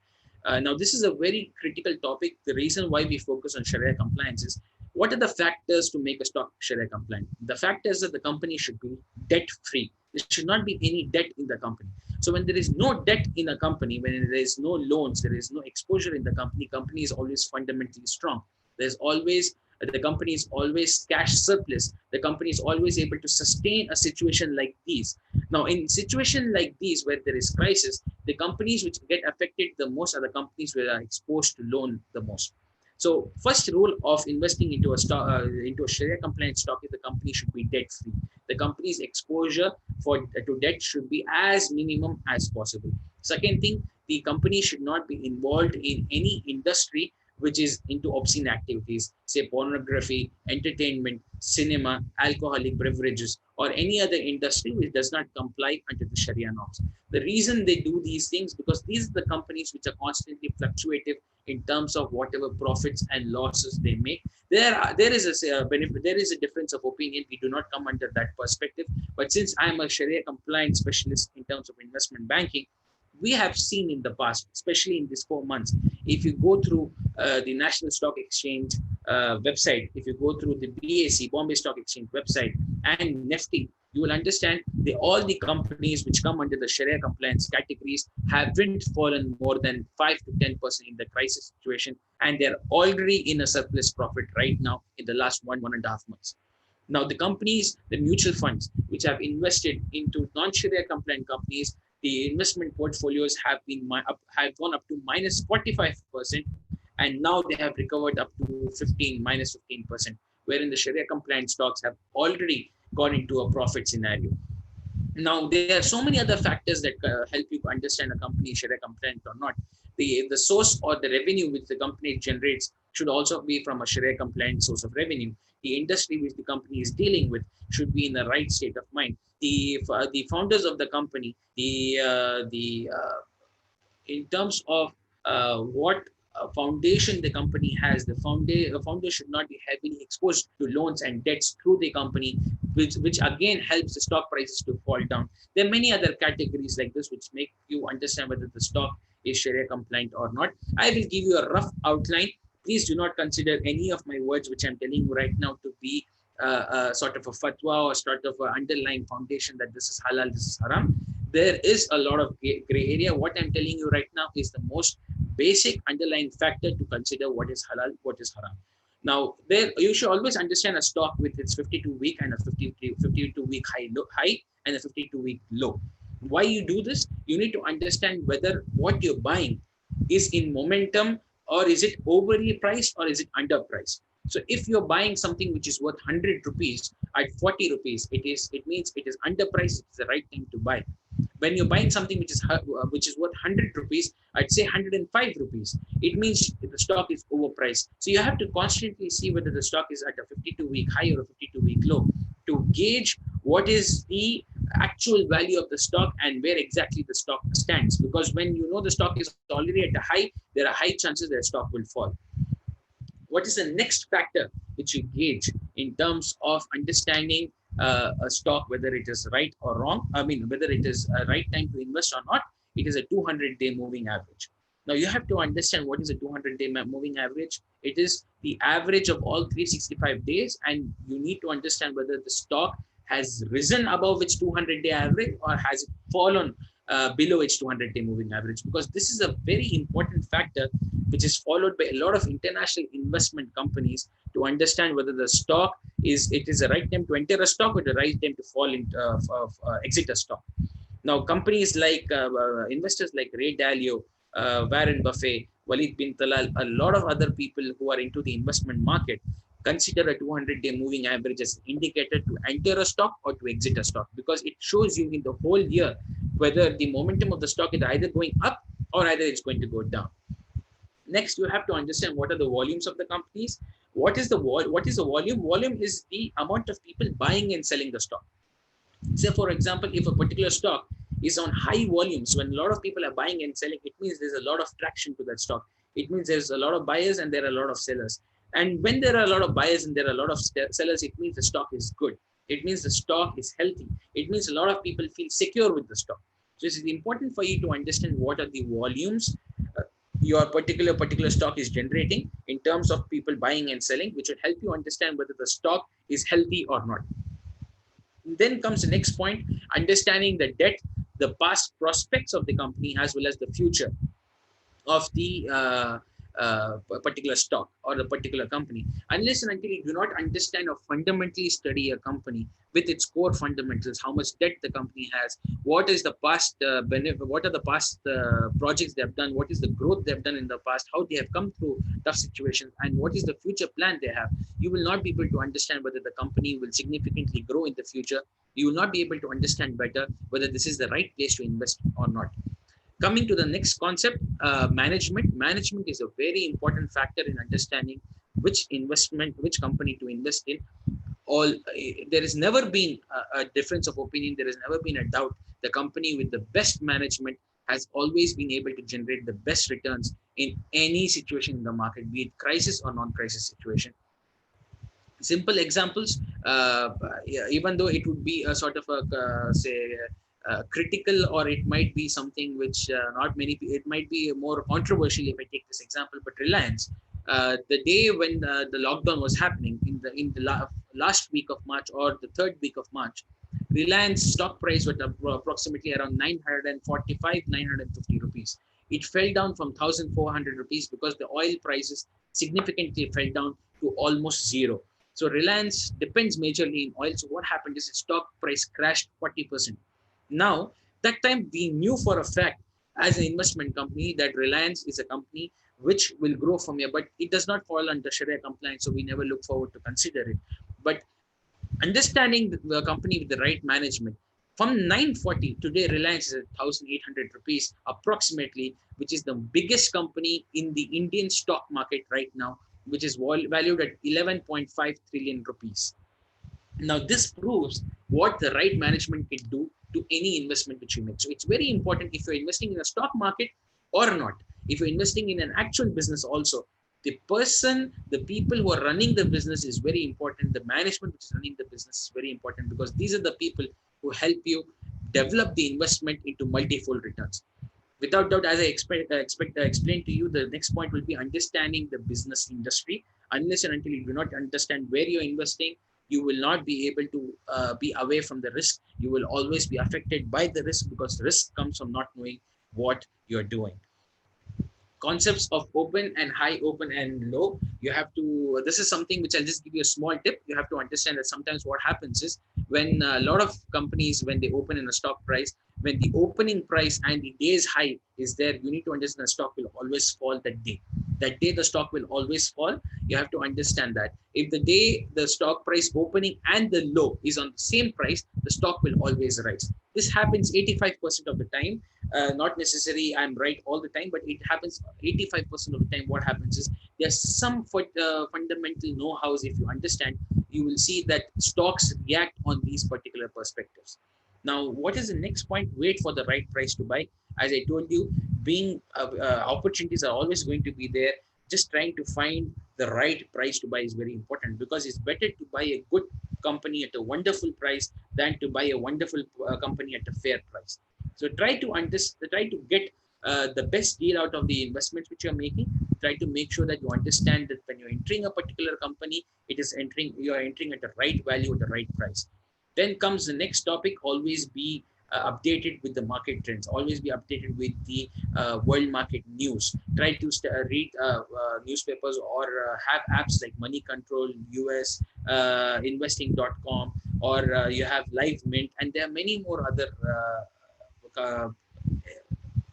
Now, this is a very critical topic. The reason why we focus on Sharia compliance is, what are the factors to make a stock Sharia compliant? The fact is that the company should be debt free. There should not be any debt in the company. So when there is no debt in a company, when there is no loans, there is no exposure in the company is always fundamentally strong. The company is always cash surplus. The company is always able to sustain a situation like these. Now, in situation like these, where there is crisis, the companies which get affected the most are the companies where are exposed to loan the most. So, first rule of investing into a stock, into a Sharia compliant stock, is the company should be debt free. The company's exposure to debt should be as minimum as possible. Second thing, the company should not be involved in any industry which is into obscene activities, say pornography, entertainment, cinema, alcoholic beverages, or any other industry which does not comply under the Sharia norms. The reason they do these things, because these are the companies which are constantly fluctuative in terms of whatever profits and losses they make. There is a benefit, there is a difference of opinion. We do not come under that perspective. But since I'm a Sharia compliance specialist in terms of investment banking, we have seen in the past, especially in these 4 months, if you go through the National Stock Exchange website, if you go through the BAC, Bombay Stock Exchange website, and Nifty, you will understand all the companies which come under the Sharia compliance categories haven't fallen more than 5 to 10% in the crisis situation, and they're already in a surplus profit right now in the last 1.5 months. Now, the companies, the mutual funds, which have invested into non-Sharia compliant companies, the investment portfolios have gone up to minus 45%, and now they have recovered up to minus 15%, wherein the Sharia compliant stocks have already gone into a profit scenario. Now, there are so many other factors that help you understand a company is Sharia compliant or not. The source or the revenue which the company generates should also be from a Sharia compliant source of revenue. The industry which the company is dealing with should be in the right state of mind. The founders of the company, in terms of what foundation the company has, the founder should not be heavily exposed to loans and debts through the company, which again helps the stock prices to fall down. There are many other categories like this which make you understand whether the stock is Sharia compliant or not. I will give you a rough outline. Please do not consider any of my words which I'm telling you right now to be sort of a fatwa or sort of an underlying foundation that this is halal, this is haram. There is a lot of gray area. What I'm telling you right now is the most basic underlying factor to consider what is halal, what is haram. Now, there you should always understand a stock with its 52-week and a 52-week high and a 52-week low. Why you do this? You need to understand whether what you're buying is in momentum, or is it overly priced, or is it underpriced. So if you're buying something which is worth 100 rupees at 40 rupees, it means it is underpriced. It's the right time to buy. When you're buying something which is worth 100 rupees, I'd say 105 rupees, it means the stock is overpriced. So you have to constantly see whether the stock is at a 52-week high or a 52-week low to gauge what is the actual value of the stock and where exactly the stock stands. Because when you know the stock is already at a high, there are high chances that the stock will fall. What is the next factor which you gauge in terms of understanding a stock, whether it is right or wrong? I mean, whether it is a right time to invest or not. It is a 200-day moving average. Now you have to understand what is a 200-day moving average. It is the average of all 365 days, and you need to understand whether the stock has risen above its 200-day average or has it fallen below its 200-day moving average, because this is a very important factor which is followed by a lot of international investment companies to understand whether the stock is the right time to enter a stock or the right time to fall into exit a stock. Now, companies like investors like Ray Dalio, Warren Buffett, Walid bin Talal, a lot of other people who are into the investment market consider a 200-day moving average as an indicator to enter a stock or to exit a stock, because it shows you in the whole year whether the momentum of the stock is either going up or either it's going to go down. Next, you have to understand what are the volumes of the companies. What is the volume? Volume is the amount of people buying and selling the stock. Say, for example, if a particular stock is on high volumes, when a lot of people are buying and selling, it means there's a lot of traction to that stock. It means there's a lot of buyers and there are a lot of sellers. And when there are a lot of buyers and there are a lot of sellers, it means the stock is good. It means the stock is healthy. It means a lot of people feel secure with the stock. So it is important for you to understand what are the volumes your particular stock is generating in terms of people buying and selling, which will help you understand whether the stock is healthy or not. Then comes the next point, understanding the debt, the past prospects of the company, as well as the future of the particular stock or the particular company. Unless and until you do not understand or fundamentally study a company with its core fundamentals, how much debt the company has, what is the past benefit, what are the past projects they have done, what is the growth they have done in the past, how they have come through tough situations, and what is the future plan they have, you will not be able to understand whether the company will significantly grow in the future. You will not be able to understand better whether this is the right place to invest or not. Coming to the next concept, management. Management is a very important factor in understanding which company to invest in. There has never been a difference of opinion. There has never been a doubt. The company with the best management has always been able to generate the best returns in any situation in the market, be it crisis or non-crisis situation. Simple examples, even though it would be a sort of a critical, or it might be something which not many, it might be more controversial if I take this example, but Reliance, the day when the lockdown was happening in the last week of March or the third week of March, Reliance stock price was approximately around 945, 950 rupees. It fell down from 1,400 rupees because the oil prices significantly fell down to almost zero. So Reliance depends majorly in oil. So what happened is its stock price crashed 40%. Now, that time we knew for a fact as an investment company that Reliance is a company which will grow from here, but it does not fall under Sharia compliance. So we never look forward to consider it. But understanding the company with the right management, from 940, today Reliance is at 1,800 rupees approximately, which is the biggest company in the Indian stock market right now, which is valued at 11.5 trillion rupees. Now, this proves what the right management can do to any investment which you make. So it's very important if you're investing in a stock market or not. If you're investing in an actual business also, the people who are running the business is very important. The management which is running the business is very important, because these are the people who help you develop the investment into multifold returns. Without doubt, as I explained to you, the next point will be understanding the business industry. Unless and until you do not understand where you're investing, you will not be able to be away from the risk. You will always be affected by the risk, because risk comes from not knowing what you're doing. concepts of open and high, open and low. You have to, this is something which I'll just give you a small tip. You have to understand that sometimes what happens is when a lot of companies, when they open in a stock price, when the opening price and the day's high is there, you need to understand the stock will always fall that day. That day the stock will always fall. You have to understand that if the day the stock price opening and the low is on the same price, the stock will always rise. This happens 85% of the time. Not necessarily I'm right all the time, but it happens 85% of the time. What happens is there's some fundamental know-hows. If you understand, you will see that stocks react on these particular perspectives. Now, what is the next point? Wait for the right price to buy. As I told you, being opportunities are always going to be there. Just trying to find the right price to buy is very important, because it's better to buy a good company at a wonderful price than to buy a wonderful company at a fair price. So try to get the best deal out of the investments which you're making. Try to make sure that you understand that when you're entering a particular company, you are entering at the right value at the right price. Then comes the next topic. Always be updated with the market trends. Always be updated with the world market news. Try to read newspapers, or have apps like Money Control, US, investing.com, or you have Live Mint, and there are many more other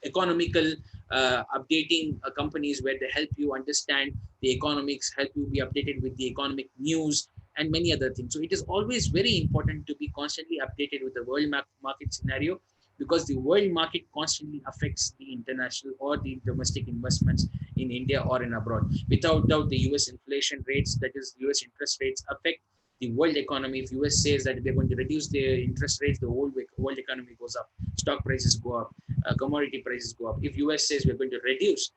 economical updating companies where they help you understand the economics, help you be updated with the economic news, and many other things. So it is always very important to be constantly updated with the world market scenario, because the world market constantly affects the international or the domestic investments in India or in abroad. Without doubt, the US inflation rates, that is US interest rates, affect the world economy. If US says that they're going to reduce the interest rates, the whole world economy goes up, stock prices go up, commodity prices go up. If US says we're going to reduce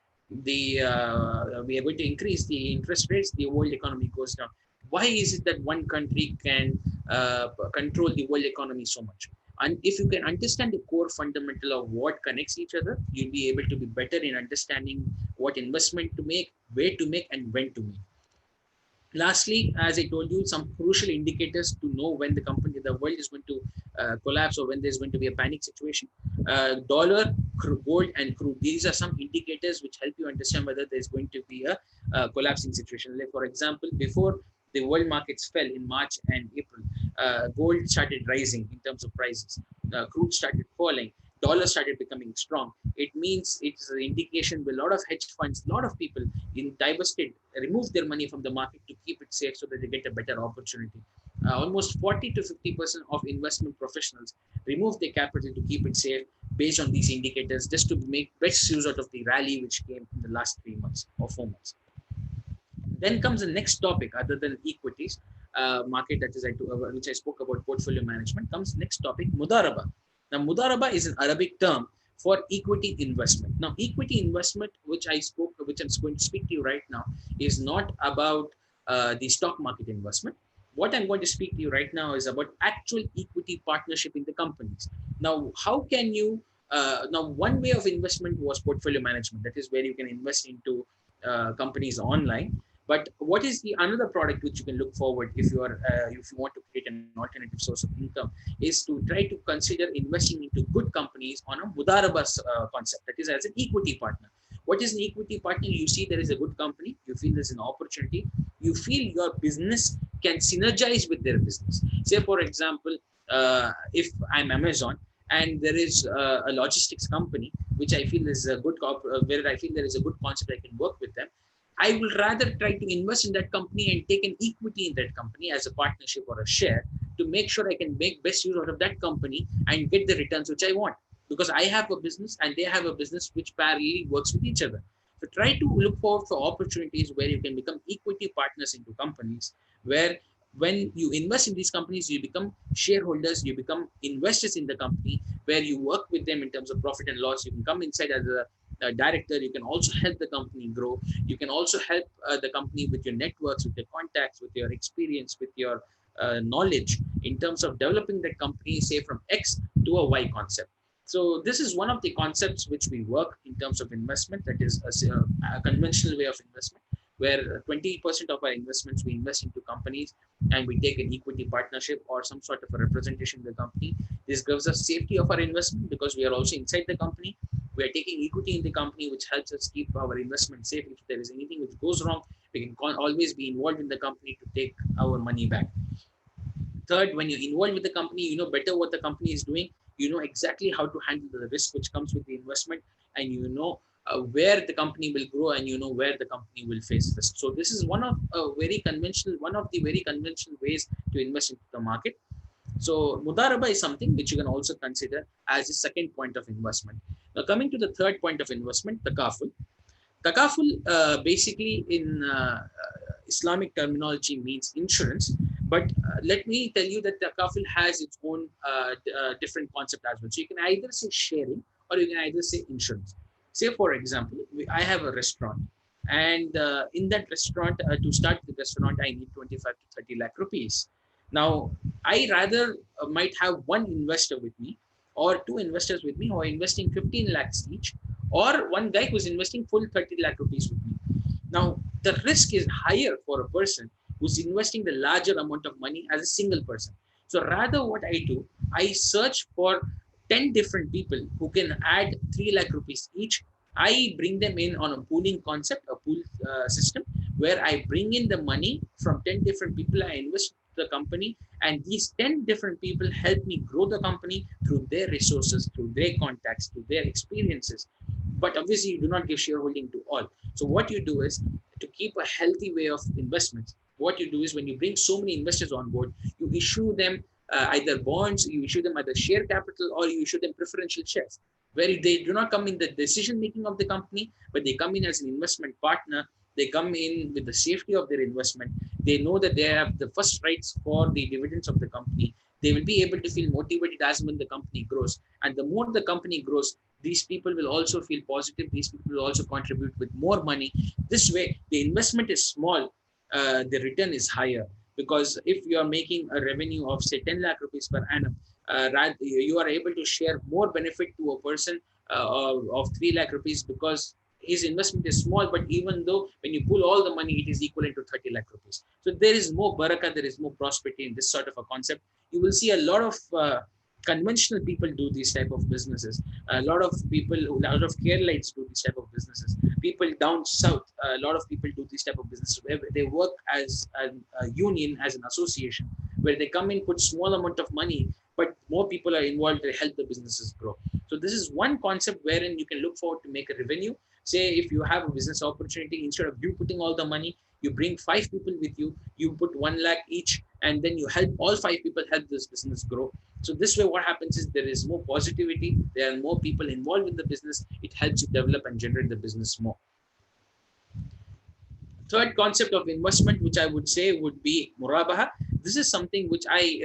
we are going to increase the interest rates, the world economy goes down. Why is it that one country can control the world economy so much? And if you can understand the core fundamental of what connects each other, you'll be able to be better in understanding what investment to make, where to make, and when to make. Lastly, as I told you, some crucial indicators to know when the world is going to collapse, or when there's going to be a panic situation. Dollar, gold, and crude. These are some indicators which help you understand whether there's going to be a collapsing situation. Like, for example, before the world markets fell in March and April, gold started rising in terms of prices. Crude started falling. Dollar started becoming strong. It means it's an indication where a lot of hedge funds, a lot of people in divested, remove their money from the market to keep it safe so that they get a better opportunity. Almost 40 to 50% of investment professionals remove their capital to keep it safe based on these indicators, just to make best use out of the rally which came in the last 3 months or 4 months. Then comes the next topic, other than equities market, that is which I spoke about, portfolio management. Comes next topic, mudaraba. Now, mudaraba is an Arabic term for equity investment. Now, equity investment, which I'm going to speak to you right now, is not about the stock market investment. What I'm going to speak to you right now is about actual equity partnership in the companies. Now, how can you? Now, one way of investment was portfolio management. That is where you can invest into companies online. But what is the another product which you can look forward if you want to create an alternative source of income, is to try to consider investing into good companies on a mudaraba concept, that is as an equity partner. What is an equity partner? You see there is a good company, you feel there's an opportunity, you feel your business can synergize with their business. Say, for example, if I'm Amazon and there is a logistics company which I feel is a good where I feel there is a good concept, I can work with them. I will rather try to invest in that company and take an equity in that company as a partnership or a share, to make sure I can make best use out of that company and get the returns which I want. Because I have a business and they have a business which parallelly works with each other. So try to look forward for opportunities where you can become equity partners into companies, where when you invest in these companies, you become shareholders, you become investors in the company, where you work with them in terms of profit and loss. You can come inside as a director. You can also help the company grow. You can also help the company with your networks, with your contacts, with your experience, with your knowledge in terms of developing that company, say from X to a Y concept. So this is one of the concepts which we work in terms of investment. That is a conventional way of investment, where 20% of our investments we invest into companies, and we take an equity partnership or some sort of a representation in the company. This gives us safety of our investment because we are also inside the company. We are taking equity in the company, which helps us keep our investment safe. If there is anything which goes wrong, we can always be involved in the company to take our money back. Third, when you're involved with the company, you know better what the company is doing. You know exactly how to handle the risk which comes with the investment, and you know where the company will grow, and you know where the company will face risk. So this is one of one of the very conventional ways to invest into the market. So Mudaraba is something which you can also consider as a second point of investment. Now coming to the third point of investment, takaful. Takaful basically in Islamic terminology means insurance, but let me tell you that takaful has its own different concept as well. So you can either say sharing or you can either say insurance. Say for example, I have a restaurant, and in that restaurant, to start the restaurant, I need 25 to 30 lakh rupees. Now, I rather might have one investor with me or two investors with me who are investing 15 lakhs each, or one guy who's investing full 30 lakh rupees with me. Now, the risk is higher for a person who's investing the larger amount of money as a single person. So rather what I do, I search for 10 different people who can add 3 lakh rupees each. I bring them in on a pooling concept, a pool system, where I bring in the money from 10 different people. I invest the company, and these 10 different people help me grow the company through their resources, through their contacts, through their experiences. But obviously, you do not give shareholding to all. So what you do is, to keep a healthy way of investments, what you do is, when you bring so many investors on board, you issue them either bonds, you issue them either share capital, or you issue them preferential shares, where they do not come in the decision making of the company, but they come in as an investment partner. They come in with the safety of their investment. They know that they have the first rights for the dividends of the company. They will be able to feel motivated as when the company grows. And the more the company grows, these people will also feel positive. These people will also contribute with more money. This way, the investment is small, the return is higher. Because if you are making a revenue of say 10 lakh rupees per annum, you are able to share more benefit to a person of 3 lakh rupees, because his investment is small, but even though when you pull all the money, it is equivalent to 30 lakh rupees. So there is more barakah, there is more prosperity in this sort of a concept. You will see a lot of conventional people do these type of businesses. A lot of people, a lot of Keralites do these type of businesses. People down south, a lot of people do these type of businesses where they work as a union, as an association, where they come in, put small amount of money, but more people are involved to help the businesses grow. So this is one concept wherein you can look forward to make a revenue. Say if you have a business opportunity, instead of you putting all the money, you bring 5 people with you, you put 1 lakh each, and then you help all 5 people help this business grow. So this way what happens is, there is more positivity, there are more people involved in the business, it helps you develop and generate the business more. Third concept of investment, which I would say would be murabaha. This is something which I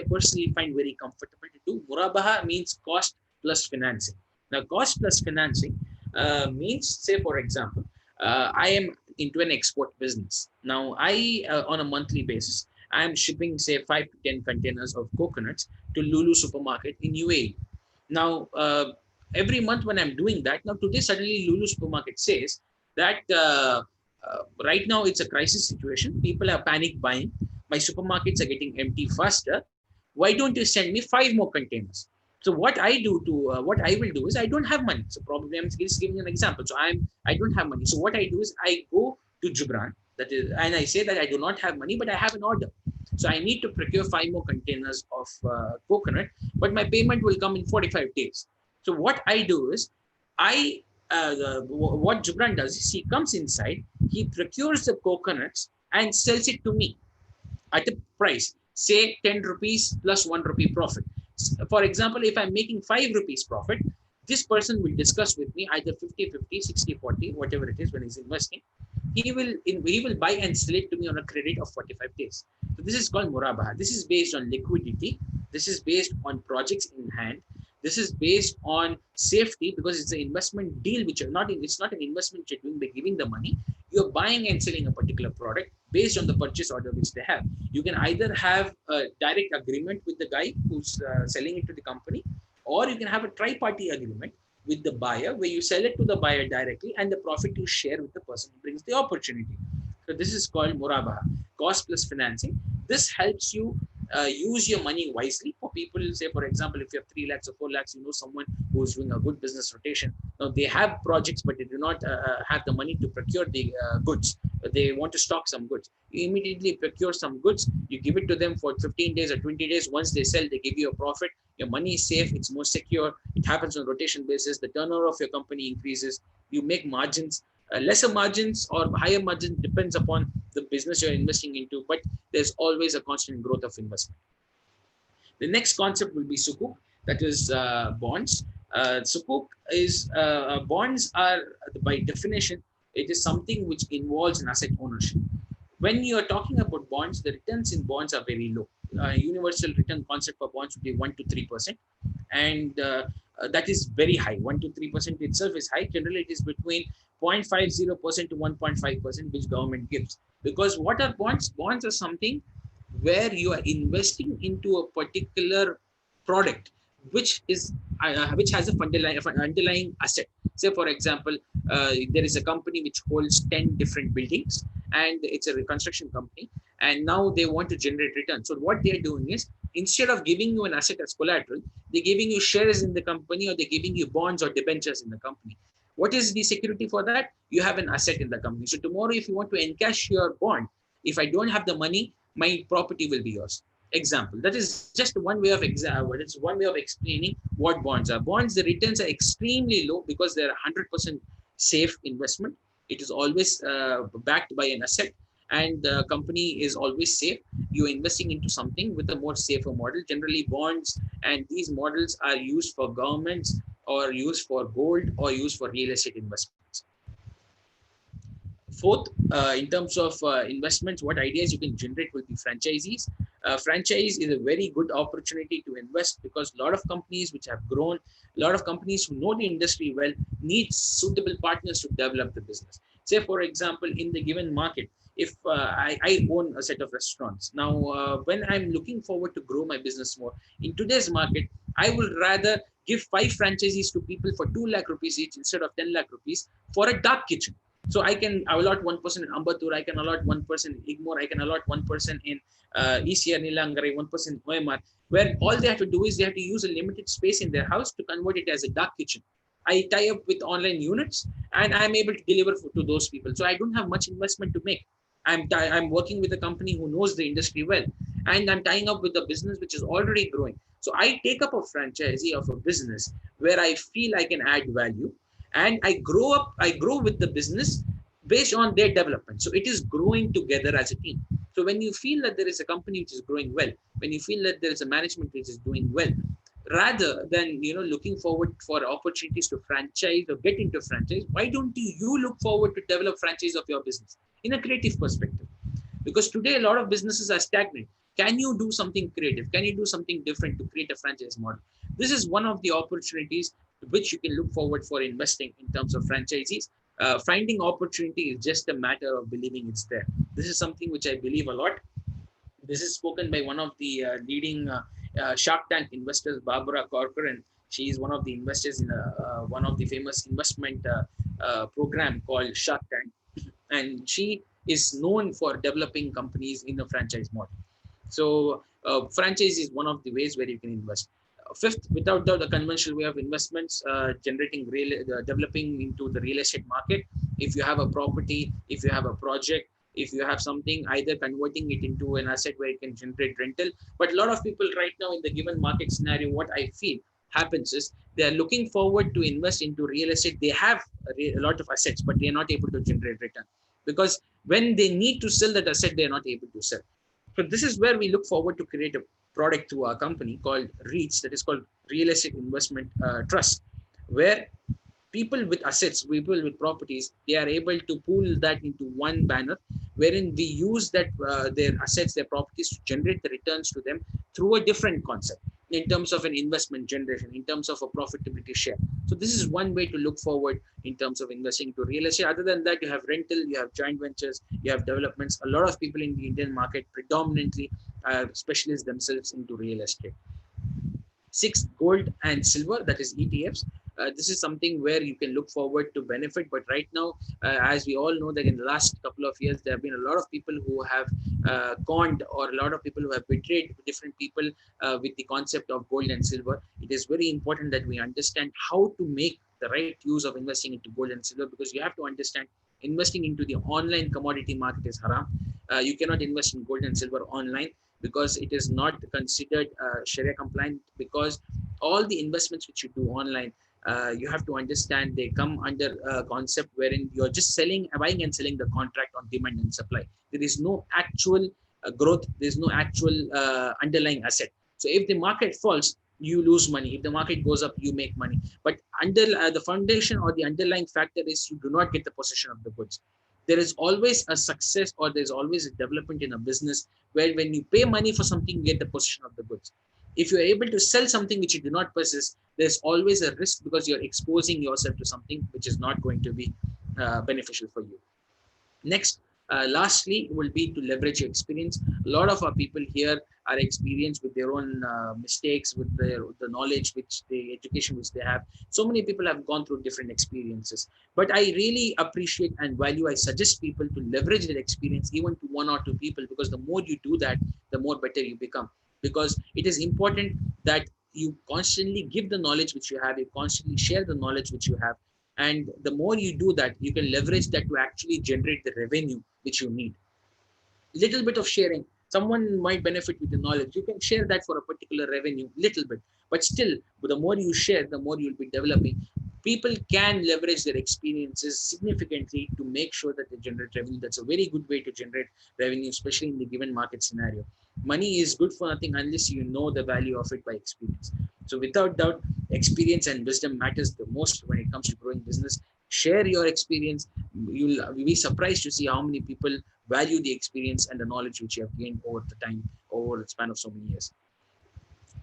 personally find very comfortable to do. Murabaha means cost plus financing. Now, cost plus financing means, say for example, I am into an export business. Now, I on a monthly basis, I am shipping say 5 to 10 containers of coconuts to Lulu supermarket in UAE. Now, every month when I'm doing that, now today suddenly Lulu supermarket says that right now it's a crisis situation. People are panic buying. My supermarkets are getting empty faster. Why don't you send me 5 more containers? So what I do to what I will do is, I don't have money. So probably I'm just giving you an example. So I don't have money. So what I do is, I go to Jubran, that is, and I say that I do not have money, but I have an order. So I need to procure 5 more containers of coconut, but my payment will come in 45 days. So what I do is, what Jubran does is, he comes inside, he procures the coconuts and sells it to me at a price, say 10 rupees plus 1 rupee profit. For example, if I'm making 5 rupees profit, this person will discuss with me either 50-50, 60-40, whatever it is when he's investing. He will buy and sell it to me on a credit of 45 days. So this is called murabaha. This is based on liquidity. This is based on projects in hand. This is based on safety, because it's an investment deal, which it's not an investment you're doing by giving the money. You're buying and selling a particular product based on the purchase order which they have. You can either have a direct agreement with the guy who's selling it to the company, or you can have a tri-party agreement with the buyer, where you sell it to the buyer directly, and the profit you share with the person who brings the opportunity. So this is called murabaha, cost plus financing. This helps you use your money wisely. For people, say for example, if you have 3 lakhs or 4 lakhs, someone who's doing a good business rotation. Now they have projects, but they do not have the money to procure the goods. They want to stock some goods. You immediately procure some goods. You give it to them for 15 days or 20 days. Once they sell, they give you a profit. Your money is safe. It's more secure. It happens on a rotation basis. The turnover of your company increases. You make margins. Lesser margins or higher margins depends upon the business you're investing into, but there's always a constant growth of investment. The next concept will be sukuk, that is bonds. Sukuk is bonds are, by definition, it is something which involves an asset ownership. When you are talking about bonds, the returns in bonds are very low. Universal return concept for bonds would be 1 to 3%, and that is very high. 1 to 3% itself is high. Generally, it is between 0.50% to 1.5%, which government gives. Because what are bonds? Bonds are something where you are investing into a particular product which has a underlying asset. Say for example, there is a company which holds 10 different buildings, and it's a reconstruction company, and now they want to generate return. So what they're doing is, instead of giving you an asset as collateral, they're giving you shares in the company, or they're giving you bonds or debentures in the company. What is the security for that? You have an asset in the company. So tomorrow, if you want to encash your bond, if I don't have the money, my property will be yours. Example. That is just one way of it's one way of explaining what bonds are. Bonds, the returns are extremely low because they're 100% safe investment. It is always backed by an asset, and the company is always safe. You're investing into something with a more safer model. Generally, bonds and these models are used for governments, or used for gold, or used for real estate investments. Fourth, in terms of investments, what ideas you can generate will be franchisees. Franchise is a very good opportunity to invest, because a lot of companies which have grown, a lot of companies who know the industry well, need suitable partners to develop the business. Say, for example, in the given market, if I own a set of restaurants. Now, when I'm looking forward to grow my business more, in today's market, I would rather give 5 franchisees to people for 2 lakh rupees each instead of 10 lakh rupees for a dark kitchen. So I can allot one person in Ambattur, I can allot one person in Igmore, I can allot one person in ECR Nilangarai, one person in OMR, where all they have to do is they have to use a limited space in their house to convert it as a dark kitchen. I tie up with online units, and I'm able to deliver to those people. So I don't have much investment to make. I'm working with a company who knows the industry well, and I'm tying up with a business which is already growing. So I take up a franchisee of a business where I feel I can add value, and I grow with the business based on their development. So it is growing together as a team. So when you feel that there is a company which is growing well, when you feel that there is a management which is doing well, rather than looking forward for opportunities to franchise or get into franchise, why don't you look forward to develop franchise of your business in a creative perspective? Because today a lot of businesses are stagnant. Can you do something creative? Can you do something different to create a franchise model? This is one of the opportunities which you can look forward for investing in terms of franchisees. Finding opportunity is just a matter of believing it's there. This is something which I believe a lot. This is spoken by one of the leading Shark Tank investors, Barbara Corcoran. She is one of the investors in one of the famous investment program called Shark Tank, and she is known for developing companies in a franchise model. So franchise is one of the ways where you can invest. Fifth, without doubt, the conventional way of investments, developing into the real estate market. If you have a property, if you have a project, if you have something, either converting it into an asset where it can generate rental. But a lot of people right now in the given market scenario, what I feel happens is they are looking forward to invest into real estate. They have a lot of assets, but they are not able to generate return, because when they need to sell that asset, they are not able to sell. So this is where we look forward to create a product through our company called REITs, that is called Real Estate Investment Trust, where people with assets, people with properties, they are able to pool that into one banner, wherein we use that their assets, their properties to generate the returns to them through a different concept in terms of an investment generation, in terms of a profitability share. So this is one way to look forward in terms of investing into real estate. Other than that, you have rental, you have joint ventures, you have developments. A lot of people in the Indian market predominantly are specialists themselves into real estate. Sixth, gold and silver, that is ETFs. This is something where you can look forward to benefit. But right now, as we all know, that in the last couple of years, there have been a lot of people who have conned, or a lot of people who have betrayed different people with the concept of gold and silver. It is very important that we understand how to make the right use of investing into gold and silver, because you have to understand investing into the online commodity market is haram. You cannot invest in gold and silver online, because it is not considered Sharia compliant, because all the investments which you do online, you have to understand they come under a concept wherein you're just buying and selling the contract on demand and supply. There is no actual growth. There's no actual underlying asset. So if the market falls, you lose money. If the market goes up, you make money. But under the foundation or the underlying factor is you do not get the possession of the goods. There is always a success, or there's always a development in a business where when you pay money for something, you get the possession of the goods. If you're able to sell something which you do not possess, there's always a risk, because you're exposing yourself to something which is not going to be beneficial for you. Next, lastly, will be to leverage your experience. A lot of our people here are experienced with their own mistakes, with the knowledge, the education which they have. So many people have gone through different experiences. But I really appreciate and value, I suggest people to leverage their experience even to one or two people, because the more you do that, the more better you become. Because it is important that you constantly give the knowledge which you have, you constantly share the knowledge which you have, and the more you do that, you can leverage that to actually generate the revenue which you need. Little bit of sharing, someone might benefit with the knowledge, you can share that for a particular revenue, little bit. But still, the more you share, the more you'll be developing. People can leverage their experiences significantly to make sure that they generate revenue. That's a very good way to generate revenue, especially in the given market scenario. Money is good for nothing unless you know the value of it by experience. So without doubt, experience and wisdom matters the most when it comes to growing business. Share your experience. You'll be surprised to see how many people value the experience and the knowledge which you have gained over the time, over the span of so many years.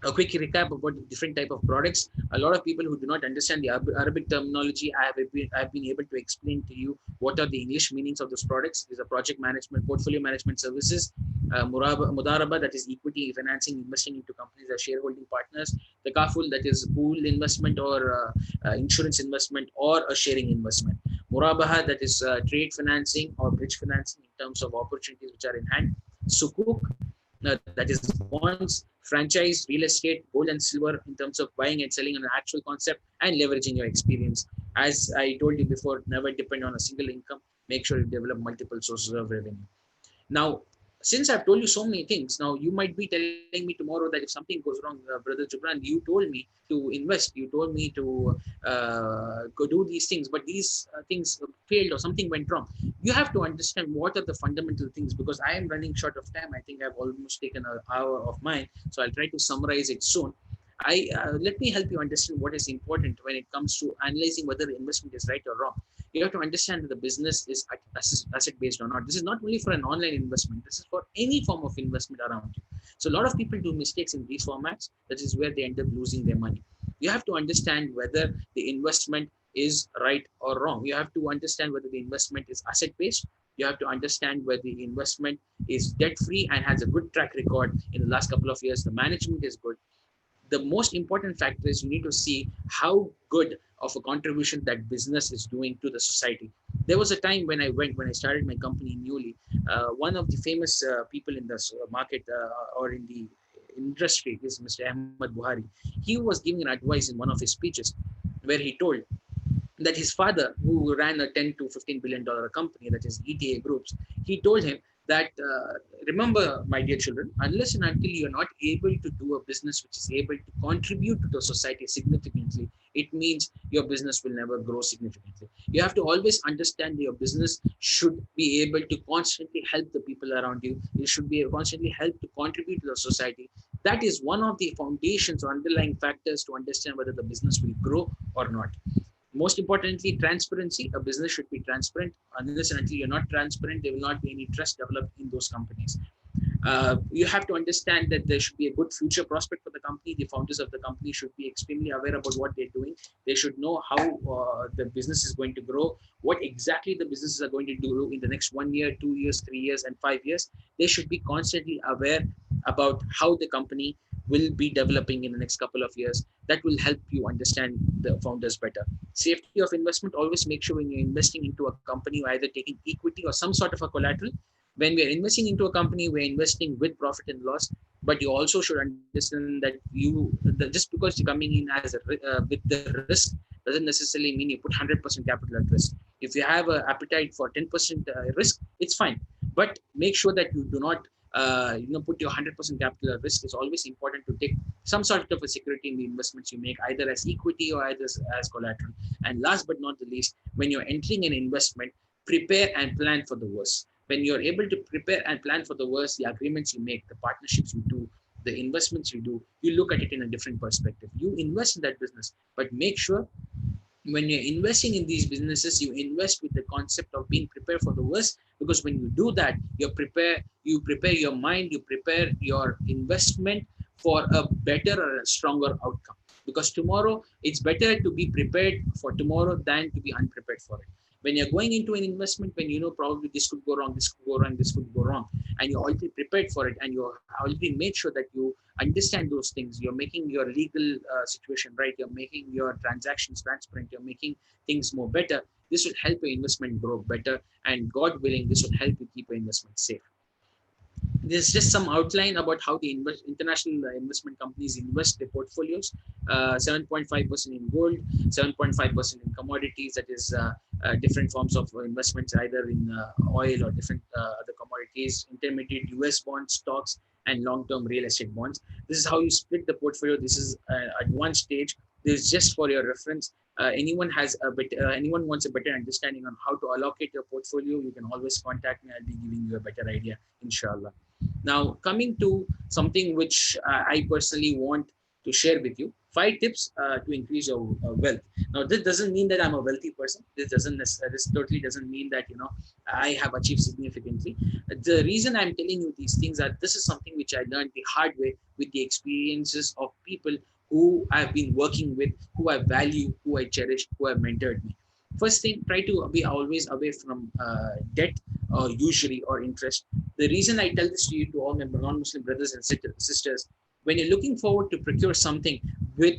A quick recap about the different type of products. A lot of people who do not understand the Arabic terminology, I've been able to explain to you what are the English meanings of those products. These are project management, portfolio management services, Mudaraba, that is equity financing, investing into companies as shareholding partners, the Kaful, that is pool investment or insurance investment or a sharing investment, Murabaha, that is trade financing or bridge financing in terms of opportunities which are in hand, Sukuk, that is bonds, franchise, real estate, gold and silver in terms of buying and selling on an actual concept, and leveraging your experience. As I told you before, never depend on a single income. Make sure you develop multiple sources of revenue. Now, since I've told you so many things, now you might be telling me tomorrow that if something goes wrong, Brother Jubran, you told me to invest, you told me to go do these things, but these things failed or something went wrong. You have to understand what are the fundamental things, because I am running short of time. I think I've almost taken an hour of mine, so I'll try to summarize it soon. Let me help you understand what is important when it comes to analyzing whether the investment is right or wrong. You have to understand that the business is asset based or not. This is not only for an online investment, this is for any form of investment around you. So a lot of people do mistakes in these formats. That is where they end up losing their money. You have to understand whether the investment is right or wrong. You have to understand whether the investment is asset based. You have to understand whether the investment is debt free and has a good track record in the last couple of years. The management is good. The most important factor is you need to see how good of a contribution that business is doing to the society. There was a time when I started my company newly, one of the famous people in the market or in the industry is Mr. Ahmed Buhari. He was giving an advice in one of his speeches where he told that his father, who ran a 10 to $15 billion company, that is ETA Groups, he told him that, remember, my dear children, unless and until you're not able to do a business which is able to contribute to the society significantly, it means your business will never grow significantly. You have to always understand that your business should be able to constantly help the people around you. You should be constantly help to contribute to the society. That is one of the foundations or underlying factors to understand whether the business will grow or not. Most importantly, transparency. A business should be transparent. Unless and until you're not transparent, there will not be any trust developed in those companies. You have to understand that there should be a good future prospect for the company. The founders of the company should be extremely aware about what they're doing. They should know how the business is going to grow, what exactly the businesses are going to do in the next 1 year, 2 years, 3 years, and 5 years. They should be constantly aware about how the company will be developing in the next couple of years, that will help you understand the founders better. Safety of investment, always make sure when you're investing into a company, you're either taking equity or some sort of a collateral. When we are investing into a company, we're investing with profit and loss, but you also should understand that just because you're coming in as with the risk doesn't necessarily mean you put 100% capital at risk. If you have an appetite for 10% risk, it's fine, but make sure that you do not put your 100% capital at risk. It's always important to take some sort of a security in the investments you make, either as equity or either as collateral. And last but not the least, when you're entering an investment, prepare and plan for the worst. When you're able to prepare and plan for the worst, the agreements you make, the partnerships you do, the investments you do, you look at it in a different perspective. You invest in that business, but make sure when you're investing in these businesses, you invest with the concept of being prepared for the worst, because when you do that, you prepare your mind, you prepare your investment for a better or a stronger outcome. Because tomorrow, it's better to be prepared for tomorrow than to be unprepared for it. When you're going into an investment, when you know probably this could go wrong, this could go wrong, this could go wrong, and you're already prepared for it, and you already made sure that you understand those things, you're making your legal situation right, you're making your transactions transparent, you're making things more better, this will help your investment grow better, and God willing, this will help you keep your investment safe. There's just some outline about how the international investment companies invest their portfolios. 7.5% in gold, 7.5% in commodities, that is different forms of investments, either in oil or different other commodities, intermediate US bonds, stocks, and long-term real estate bonds. This is how you split the portfolio. This is at one stage. This is just for your reference. Anyone wants a better understanding on how to allocate your portfolio, you can always contact me. I'll be giving you a better idea, inshallah. Now, coming to something which I personally want to share with you, 5 tips to increase your wealth. Now, this doesn't mean that I'm a wealthy person. This totally doesn't mean that I have achieved significantly. The reason I'm telling you these things are this is something which I learned the hard way with the experiences of people who I've been working with, who I value, who I cherish, who have mentored me. First thing, try to be always away from debt or usury or interest. The reason I tell this to you, to all my non-Muslim brothers and sisters, when you're looking forward to procure something with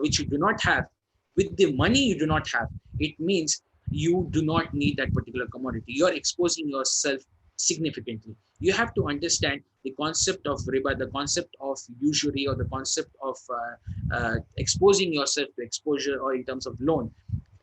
which you do not have, with the money you do not have, it means you do not need that particular commodity. You're exposing yourself significantly. You have to understand the concept of riba, the concept of usury, or the concept of exposing yourself to exposure, or in terms of loan.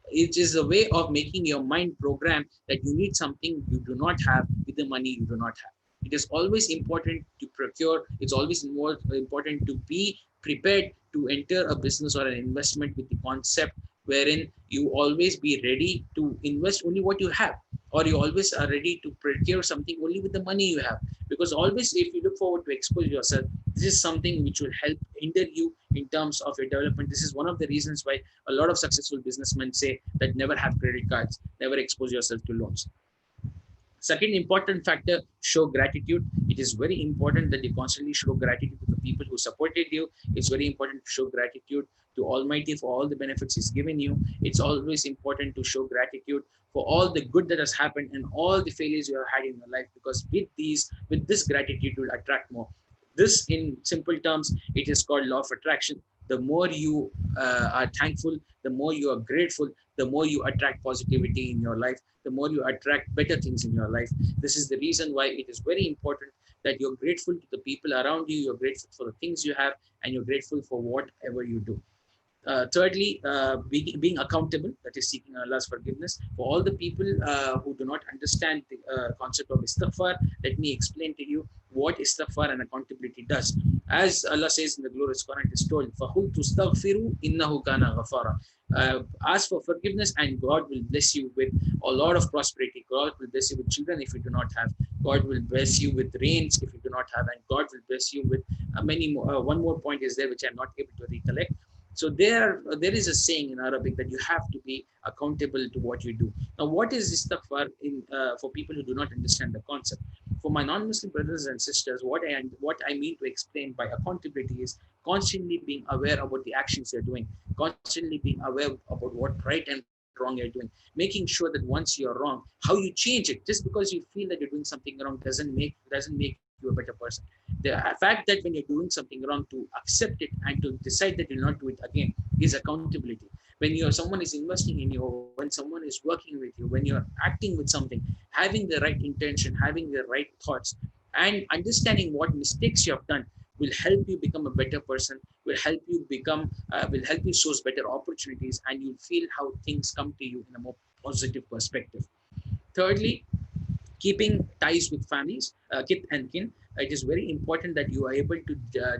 It is a way of making your mind program that you need something you do not have with the money you do not have. It is always important to procure. It's always more important to be prepared to enter a business or an investment with the concept wherein you always be ready to invest only what you have, or you always are ready to procure something only with the money you have. Because always, if you look forward to expose yourself, this is something which will help hinder you in terms of your development. This is one of the reasons why a lot of successful businessmen say that never have credit cards, never expose yourself to loans. Second important factor, show gratitude. It is very important that you constantly show gratitude to the people who supported you. It's very important to show gratitude to Almighty for all the benefits He's given you. It's always important to show gratitude for all the good that has happened and all the failures you have had in your life, because with this gratitude, you will attract more. This, in simple terms, it is called law of attraction. The more you are thankful, the more you are grateful, the more you attract positivity in your life, the more you attract better things in your life. This is the reason why it is very important that you're grateful to the people around you, you're grateful for the things you have, and you're grateful for whatever you do. Thirdly, being accountable, that is seeking Allah's forgiveness. For all the people who do not understand the concept of istighfar, let me explain to you what istighfar and accountability does. As Allah says in the glorious Quran, it is told, فَقُلْ تُسْتَغْفِرُوا إِنَّهُ كَانَ غَفَارًا. Ask for forgiveness and God will bless you with a lot of prosperity. God will bless you with children if you do not have. God will bless you with rains if you do not have. And God will bless you with many more. One more point is there which I'm not able to recollect. So there is a saying in Arabic that you have to be accountable to what you do. Now, what is istighfar for people who do not understand the concept? For my non-Muslim brothers and sisters, what I mean to explain by accountability is constantly being aware about the actions you're doing, constantly being aware about what right and wrong you're doing, making sure that once you're wrong, how you change it. Just because you feel that you're doing something wrong doesn't make you you a better person. The fact that when you're doing something wrong, to accept it and to decide that you'll not do it again is accountability. When someone is investing in you, when someone is working with you, when you're acting with something, having the right intention, having the right thoughts, and understanding what mistakes you have done will help you become a better person, will help you source better opportunities, and you'll feel how things come to you in a more positive perspective. Thirdly, keeping ties with families, kith and kin. It is very important that you are able to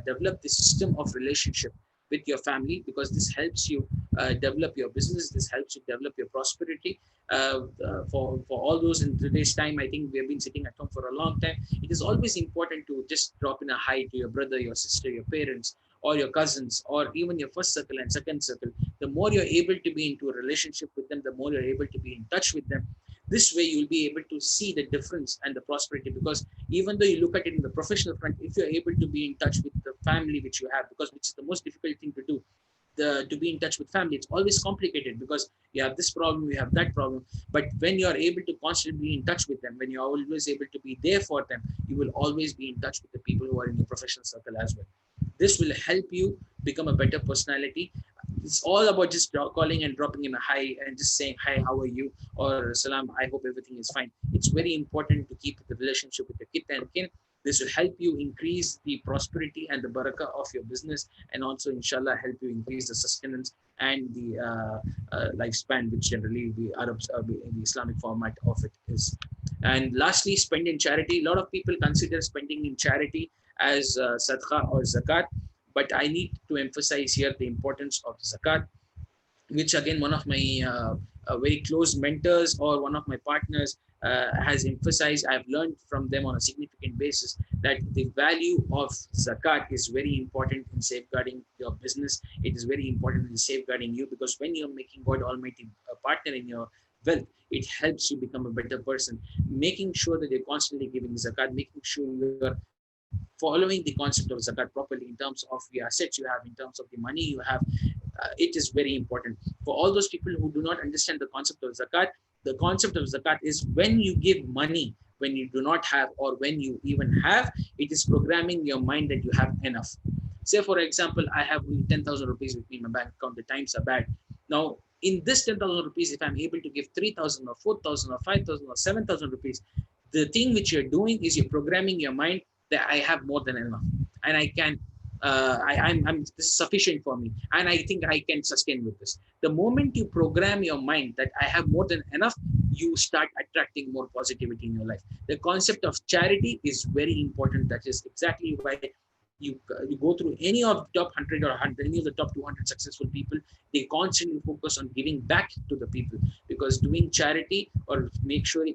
develop the system of relationship with your family, because this helps you develop your business. This helps you develop your prosperity. For all those in today's time, I think we have been sitting at home for a long time. It is always important to just drop in a hi to your brother, your sister, your parents, or your cousins, or even your first circle and second circle. The more you're able to be into a relationship with them, the more you're able to be in touch with them. This way you'll be able to see the difference and the prosperity, because even though you look at it in the professional front, if you're able to be in touch with the family which you have, because which is the most difficult thing to do, to be in touch with family, it's always complicated, because you have this problem, you have that problem. But when you're able to constantly be in touch with them, when you're always able to be there for them, you will always be in touch with the people who are in your professional circle as well. This will help you become a better personality. It's all about just calling and dropping in a hi and just saying hi, how are you, or salam, I hope everything is fine. It's very important to keep the relationship with the kith and kin. This will help you increase the prosperity and the barakah of your business, and also inshallah help you increase the sustenance and the lifespan, which generally the Arabs in the Islamic format of it is. And lastly, spend in charity. A lot of people consider spending in charity as sadaqah or zakat, but I need to emphasize here the importance of zakat, which again one of my very close mentors or one of my partners has emphasized. I've learned from them on a significant basis that the value of zakat is very important in safeguarding your business. It is very important in safeguarding you, because when you're making God Almighty a partner in your wealth, it helps you become a better person. Making sure that you're constantly giving zakat, making sure you're following the concept of zakat properly in terms of the assets you have, in terms of the money you have, it is very important. For all those people who do not understand the concept of zakat, the concept of zakat is when you give money when you do not have, or when you even have, it is programming your mind that you have enough. Say for example, I have only 10,000 rupees with me in my bank account. The times are bad. Now in this 10,000 rupees, if I'm able to give 3,000 or 4,000 or 5,000 or 7,000 rupees, the thing which you're doing is you're programming your mind that I have more than enough, and I can I'm this is sufficient for me, and I think I can sustain with this. The moment you program your mind that I have more than enough, you start attracting more positivity in your life. The concept of charity is very important. That is exactly why you go through any of the top 100 or 100, any of the top 200 successful people, they constantly focus on giving back to the people, because doing charity, or make sure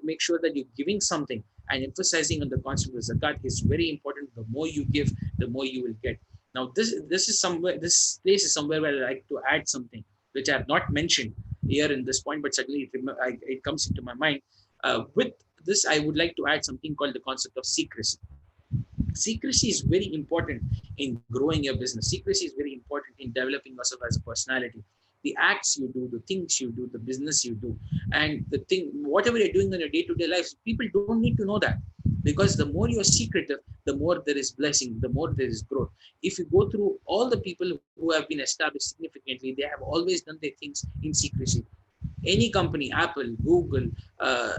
that you're giving something and emphasizing on the concept of zakat is very important. The more you give, the more you will get. Now this place is somewhere where I like to add something which I have not mentioned here in this point, but suddenly it comes into my mind. With this, I would like to add something called the concept of secrecy. Secrecy is very important in growing your business. Secrecy is very important in developing yourself as a personality. The acts you do, the things you do, the business you do, and the thing, whatever you're doing in your day-to-day life, people don't need to know that, because the more you're secretive, the more there is blessing, the more there is growth. If you go through all the people who have been established significantly, they have always done their things in secrecy. Any company, Apple, Google,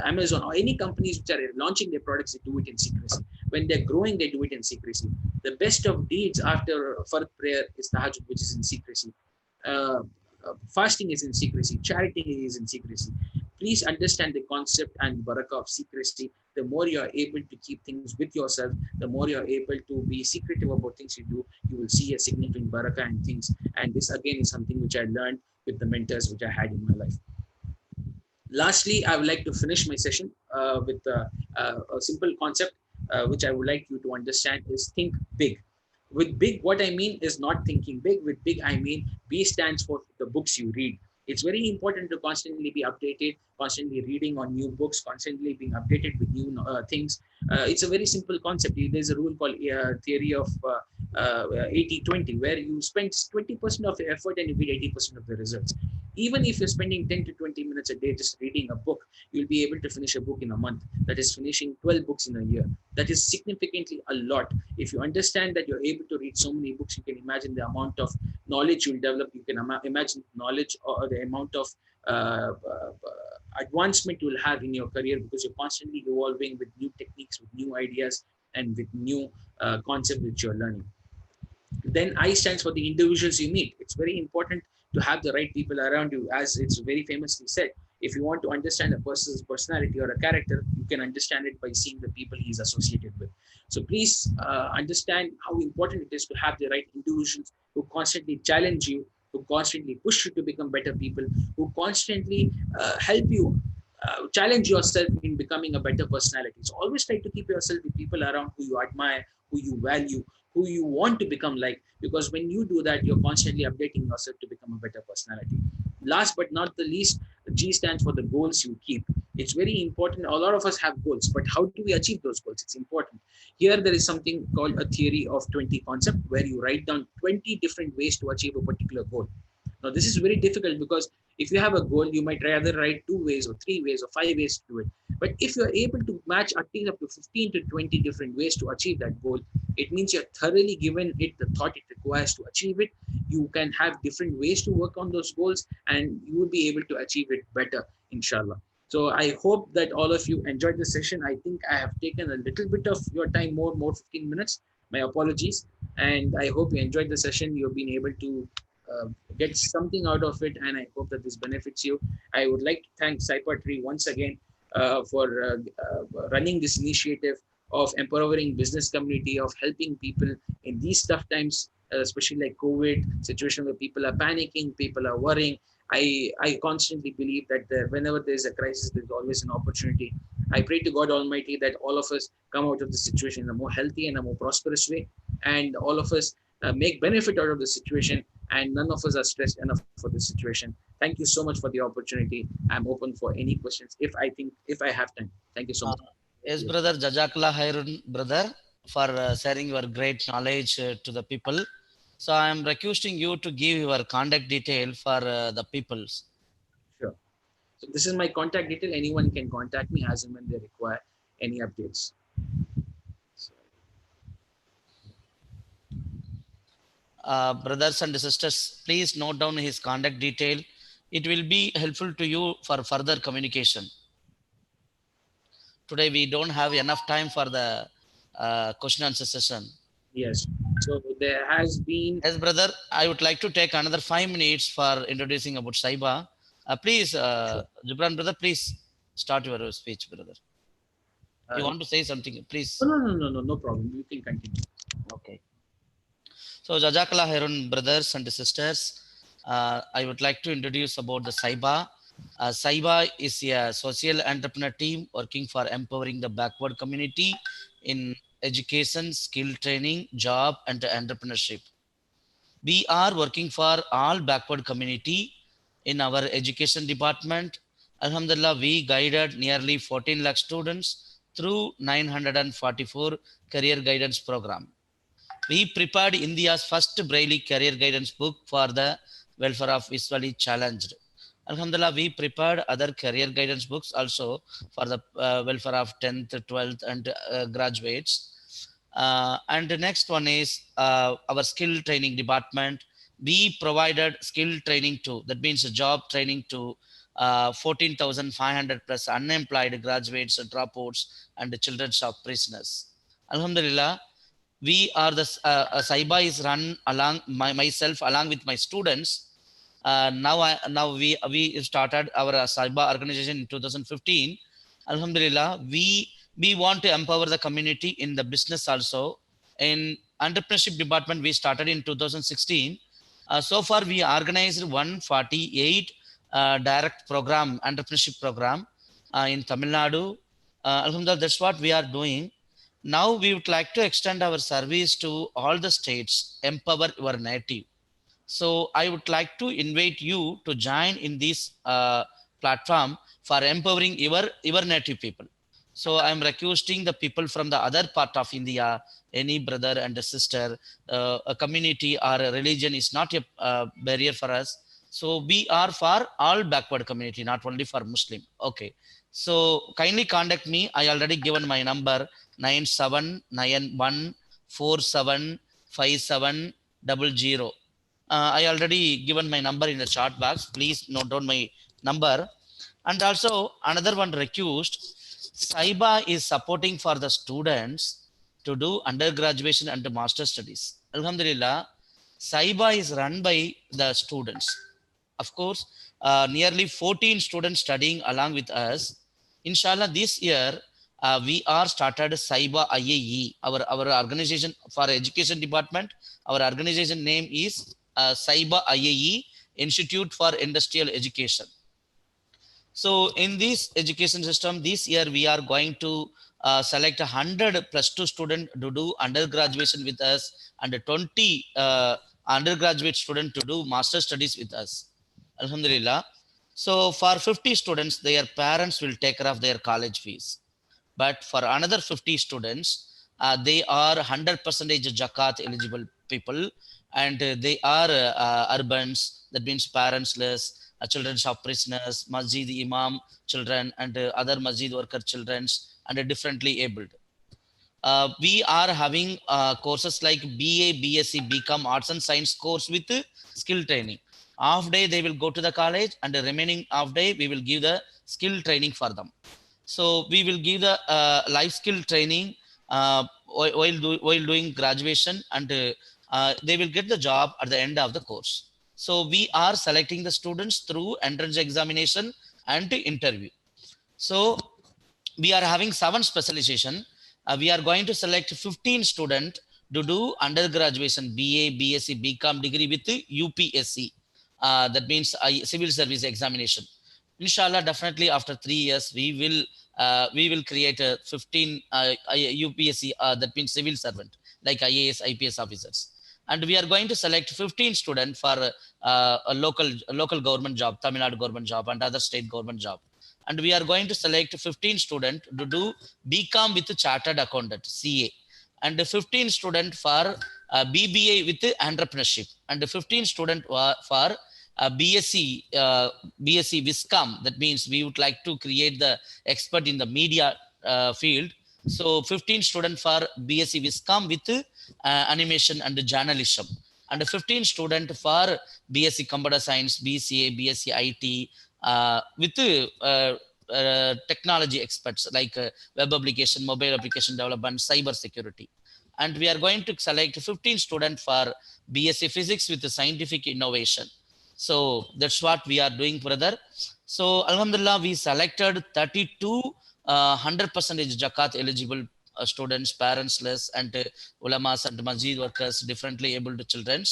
Amazon, or any companies which are launching their products, they do it in secrecy. When they're growing, they do it in secrecy. The best of deeds after Fard prayer is Tahajjud, which is in secrecy. Uh, Fasting is in secrecy. Charity is in secrecy. Please understand the concept and barakah of secrecy. The more you are able to keep things with yourself, the more you are able to be secretive about things you do, you will see a significant barakah in things. And this again is something which I learned with the mentors which I had in my life. Lastly, I would like to finish my session with a simple concept which I would like you to understand is think big. With big, what I mean is not thinking big. With big, I mean B stands for the books you read. It's very important to constantly be updated, constantly reading on new books, constantly being updated with new things. It's a very simple concept. There's a rule called theory of 80-20, where you spend 20% of the effort and you get 80% of the results. Even if you're spending 10 to 20 minutes a day just reading a book, you'll be able to finish a book in a month. That is finishing 12 books in a year. That is significantly a lot. If you understand that you're able to read so many books, you can imagine the amount of knowledge you'll develop. You can imagine knowledge or the amount of advancement you'll have in your career, because you're constantly evolving with new techniques, with new ideas, and with new concepts which you're learning. Then I stands for the individuals you meet. It's very important to have the right people around you. As it's very famously said, if you want to understand a person's personality or a character, you can understand it by seeing the people he's associated with. So please understand how important it is to have the right individuals who constantly challenge you, who constantly push you to become better people, who constantly help you challenge yourself in becoming a better personality. So always try to keep yourself with people around who you admire, who you value, who you want to become like, because when you do that, you're constantly updating yourself to become a better personality. Last but not the least, G stands for the goals you keep. It's very important. A lot of us have goals, but how do we achieve those goals? It's important. Here there is something called a theory of 20 concept, where you write down 20 different ways to achieve a particular goal. Now this is very difficult, because if you have a goal, you might rather write 2 ways or 3 ways or 5 ways to do it. But if you're able to match at least up to 15 to 20 different ways to achieve that goal, it means you're thoroughly given it the thought it requires to achieve it. You can have different ways to work on those goals, and you will be able to achieve it better, inshallah. So I hope that all of you enjoyed the session. I think I have taken a little bit of your time, more 15 minutes. My apologies. And I hope you enjoyed the session. You've been able to get something out of it, and I hope that this benefits you. I would like to thank Sypa Tree once again for running this initiative of empowering business community, of helping people in these tough times, especially like COVID situation where people are panicking, people are worrying. I constantly believe that whenever there's a crisis, there's always an opportunity. I pray to God Almighty that all of us come out of the situation in a more healthy and a more prosperous way, and all of us make benefit out of the situation, and none of us are stressed enough for this situation. Thank you so much for the opportunity. I'm open for any questions if I have time. Thank you so Uh, much. yes, brother Jazakallah Khairun, brother, for sharing your great knowledge to the people. So I am requesting you to give your contact detail for the peoples. Sure. So this is my contact detail. Anyone can contact me as and when they require any updates. So, Brothers and sisters, please note down his contact detail. It will be helpful to you for further communication. Today we don't have enough time for the question answer session. yes. So there has been. Yes, brother, I would like to take another 5 minutes for introducing about Saiba. Please, Sure. Jubran, brother, please start your speech, brother. You Uh, want to say something, please? no problem. You can continue. Okay. So, Jazakallah Khairun, brothers and sisters, I would like to introduce about the Saiba. Saiba is a social entrepreneur team working for empowering the backward community in education, skill training, job, and entrepreneurship. We are working for all backward community in our education department. Alhamdulillah, we guided nearly 14 lakh students through 944 career guidance program. We prepared India's first Braille career guidance book for the welfare of visually challenged. Alhamdulillah, we prepared other career guidance books also for the welfare of 10th, 12th, and graduates. And the next one is our skill training department. We provided skill training to, that means job training to 14,500 plus unemployed graduates, dropouts, and the children of prisoners. Alhamdulillah, we are the Saiba is run along myself along with my students. Now we started our Saiba organization in 2015. Alhamdulillah, we want to empower the community in the business also. In entrepreneurship department, we started in 2016. So far, we organized 148 direct program, entrepreneurship program in Tamil Nadu. Alhamdulillah, that's what we are doing. Now we would like to extend our service to all the states, empower your native. So I would like to invite you to join in this platform for empowering your native people. So I'm requesting the people from the other part of India, any brother and a sister, a community or a religion is not a barrier for us. So we are for all backward community, not only for Muslim. Okay. So kindly contact me. I already given my number 9791475700. I already given my number in the chat box. Please note down my number. And also another one request, Saiba is supporting for the students to do undergraduation and master studies. Alhamdulillah, Saiba is run by the students. Of course, nearly 14 students studying along with us. Inshallah, this year we are started Saiba IAE, our organization for education department. Our organization name is Saiba IAE, Institute for Industrial Education. So in this education system, this year we are going to select 100 plus 2 student to do undergraduation with us, and 20 undergraduate student to do master studies with us. Alhamdulillah. So for 50 students, their parents will take care of their college fees. But for another 50 students, they are 100% Zakat eligible people, and they are urbans, that means parentless, children of prisoners, masjid imam children, and other masjid worker children, and differently abled. We are having courses like BA, BSc, BCom, Arts and Science course with skill training. Half day they will go to the college, and the remaining half day we will give the skill training for them. So we will give the life skill training while doing graduation, and they will get the job at the end of the course. So we are selecting the students through entrance examination and interview. So we are having 7 specialization. We are going to select 15 student to do undergraduation BA, BSc, BCom degree with UPSC. That means civil service examination. Inshallah, definitely after 3 years we will create a 15 UPSC, that means civil servant like IAS, IPS officers. And we are going to select 15 students for a local government job, Tamil Nadu government job, and other state government job. And we are going to select 15 students to do BCom with chartered accountant, CA, and 15 students for BBA with entrepreneurship, and 15 students for BSc BSc Viscom. That means we would like to create the expert in the media field. So 15 students for BSc Viscom with animation and journalism, and 15 students for BSc Computer Science, BCA, BSc IT with technology experts like web application, mobile application development, cyber security. And we are going to select 15 students for BSc Physics with scientific innovation. So that's what we are doing, brother. So Alhamdulillah, we selected 32 100% Zakat eligible students, parentless, and ulamas and masjid workers, differently abled children.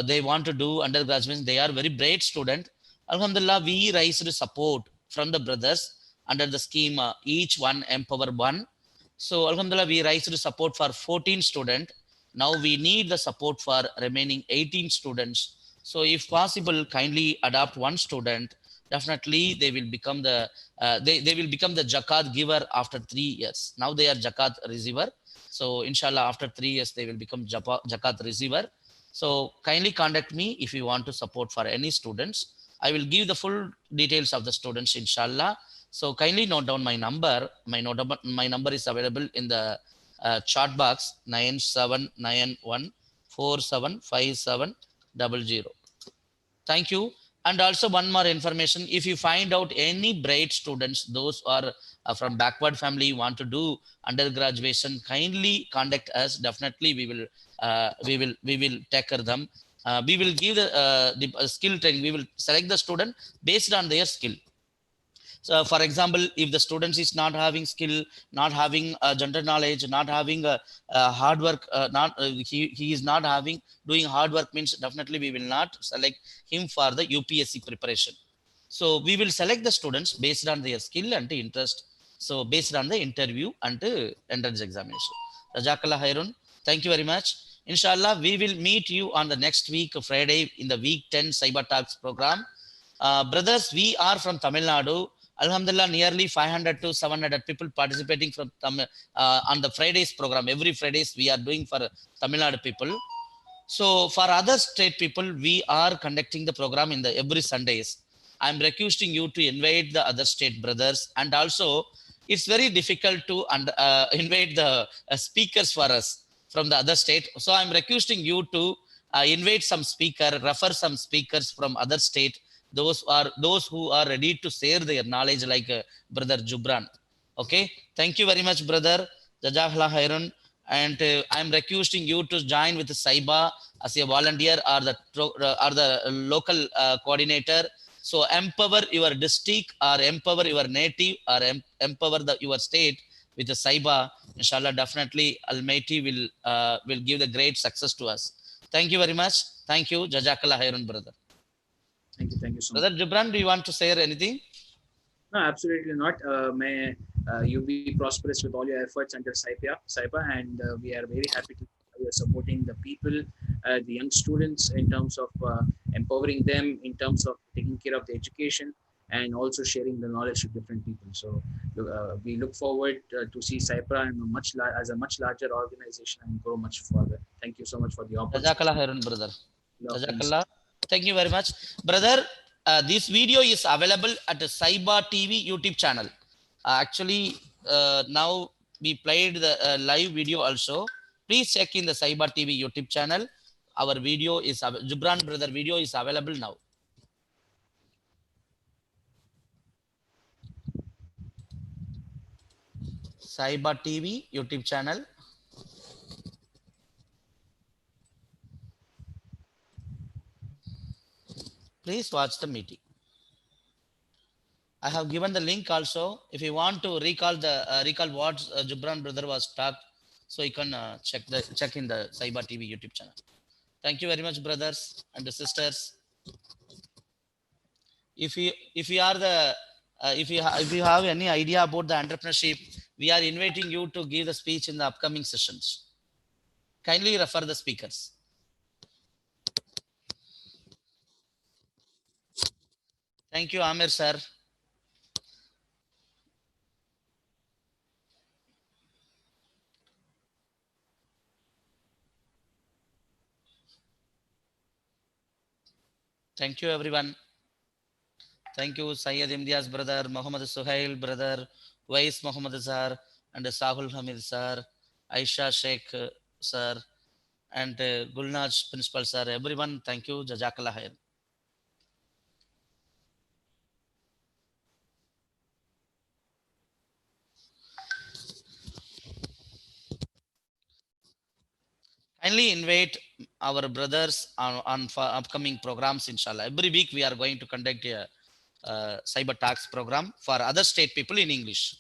They want to do undergraduate. They are very bright student. Alhamdulillah, we raised support from the brothers under the scheme each one empower one. So Alhamdulillah, we raised support for 14 students. Now we need the support for remaining 18 students. So if possible, kindly adopt one student. Definitely they will become the they will become the zakat giver after 3 years. Now they are zakat receiver. So inshallah, after 3 years they will become zakat receiver. So kindly contact me if you want to support for any students. I will give the full details of the students, inshallah. So kindly note down my number. My number is available in the chat box, 9791475700. Thank you. And also one more information, if you find out any bright students, those who are from backward family want to do undergraduation, kindly contact us. Definitely we will take care of them. We will give the skill training. We will select the student based on their skill. So for example, if the students is not having skill, not having general knowledge, not having hard work, he is not having doing hard work, means definitely we will not select him for the UPSC preparation. So we will select the students based on their skill and interest. So based on the interview and entrance examination. Jazakallah khairun. Thank you very much. Inshallah, we will meet you on the next week, Friday, in the week 10 Cyber Talks program. Brothers, we are from Tamil Nadu. Alhamdulillah, nearly 500 to 700 people participating from on the Fridays program. Every Fridays we are doing for Tamil Nadu people. So for other state people, we are conducting the program in the every Sundays. I'm requesting you to invite the other state brothers, and also it's very difficult to invite the speakers for us from the other state. So I'm requesting you to invite some speaker, refer some speakers from other state. Those who are ready to share their knowledge, like brother Jubran. Okay, thank you very much, brother. Jazakallah khairan. And I'm requesting you to join with Saiba as a volunteer, or the local coordinator. So empower your district, or empower your native, or empower your state with the Saiba. Inshallah, definitely Almighty will give the great success to us. Thank you very much. Thank you. Jazakallah khairan, brother. Thank you so much. Brother Jubran, do you want to share anything? No, absolutely not. May you be prosperous with all your efforts under Sypa, and we are very happy to you are supporting the people, the young students, in terms of empowering them, in terms of taking care of the education, and also sharing the knowledge to different people. So we look forward to see Sypa and as a much larger organization and grow much further. Thank you so much for the opportunity. Jazakallah khairan, brother. Love, peace. Jazakallah. Thank you very much. Brother, this video is available at the Saiba TV YouTube channel. Actually, now we played the live video also. Please check in the Saiba TV YouTube channel. Our video is, Jubran brother video is available now. Saiba TV YouTube channel. Please watch the meeting. I have given the link also. If you want to recall what Jubran brother was talked, so you can check in the Saiba TV YouTube channel. Thank you very much, brothers and sisters. If you are the if you have any idea about the entrepreneurship, we are inviting you to give the speech in the upcoming sessions. Kindly refer the speakers. Thank you, Amir sir. Thank you, everyone. Thank you, Syed Imdiaz brother, Muhammad Suhail brother, Wais Muhammad sir, and Sahul Hamid sir, Aisha Sheikh sir, and Gulnaj principal sir. Everyone, thank you. Jazakallah khair. Kindly invite our brothers on for upcoming programs, inshallah. Every week we are going to conduct a cyber tax program for other state people in English.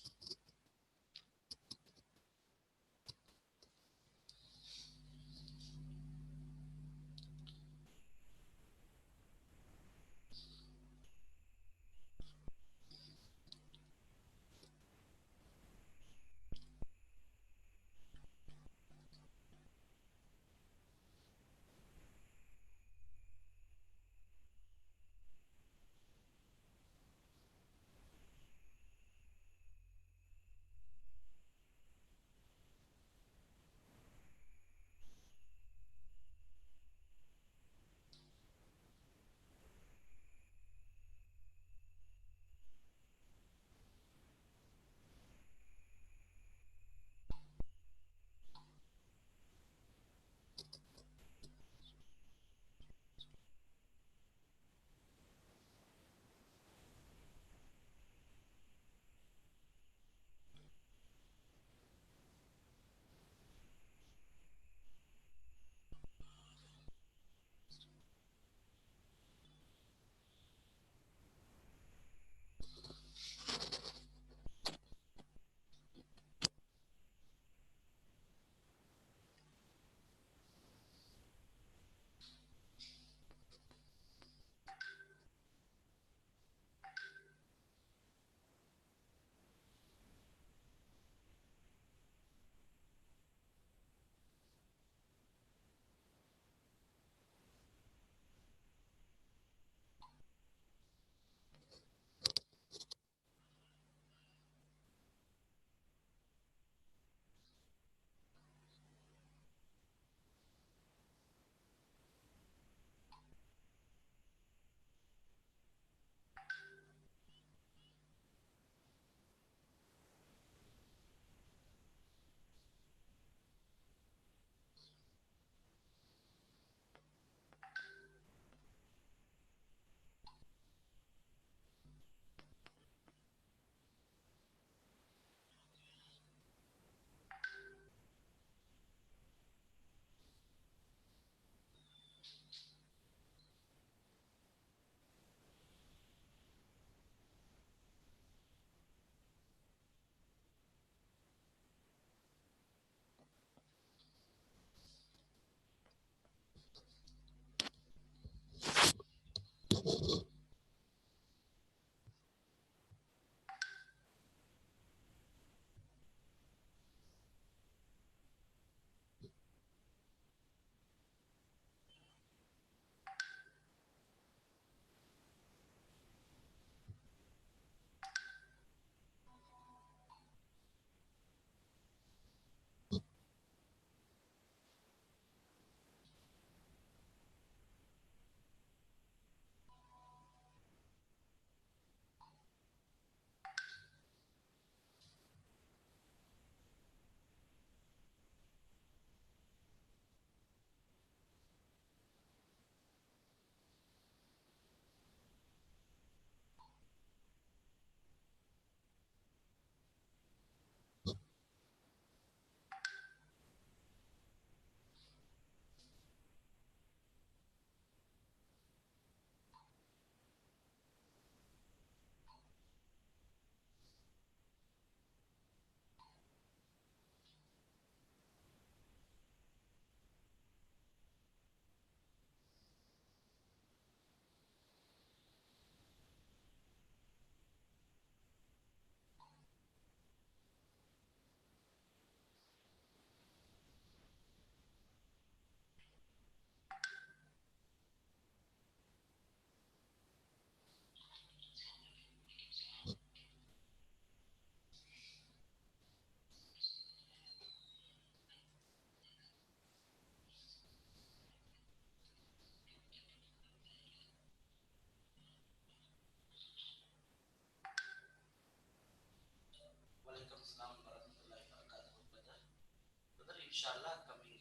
இன்ஷால்லா coming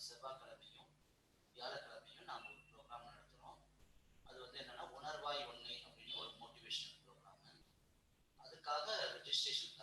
செவ்வாய்க்கிழமையும் வியாழக்கிழமையும் நாங்கள் ஒரு program நடத்துகிறோம். அது என்னன்னா உணர்வாய் ஒன்னை அப்படின்னு ஒரு மோட்டிவேஷனல் ப்ரோக்ராம். அதுக்காக ரெஜிஸ்ட்ரேஷன்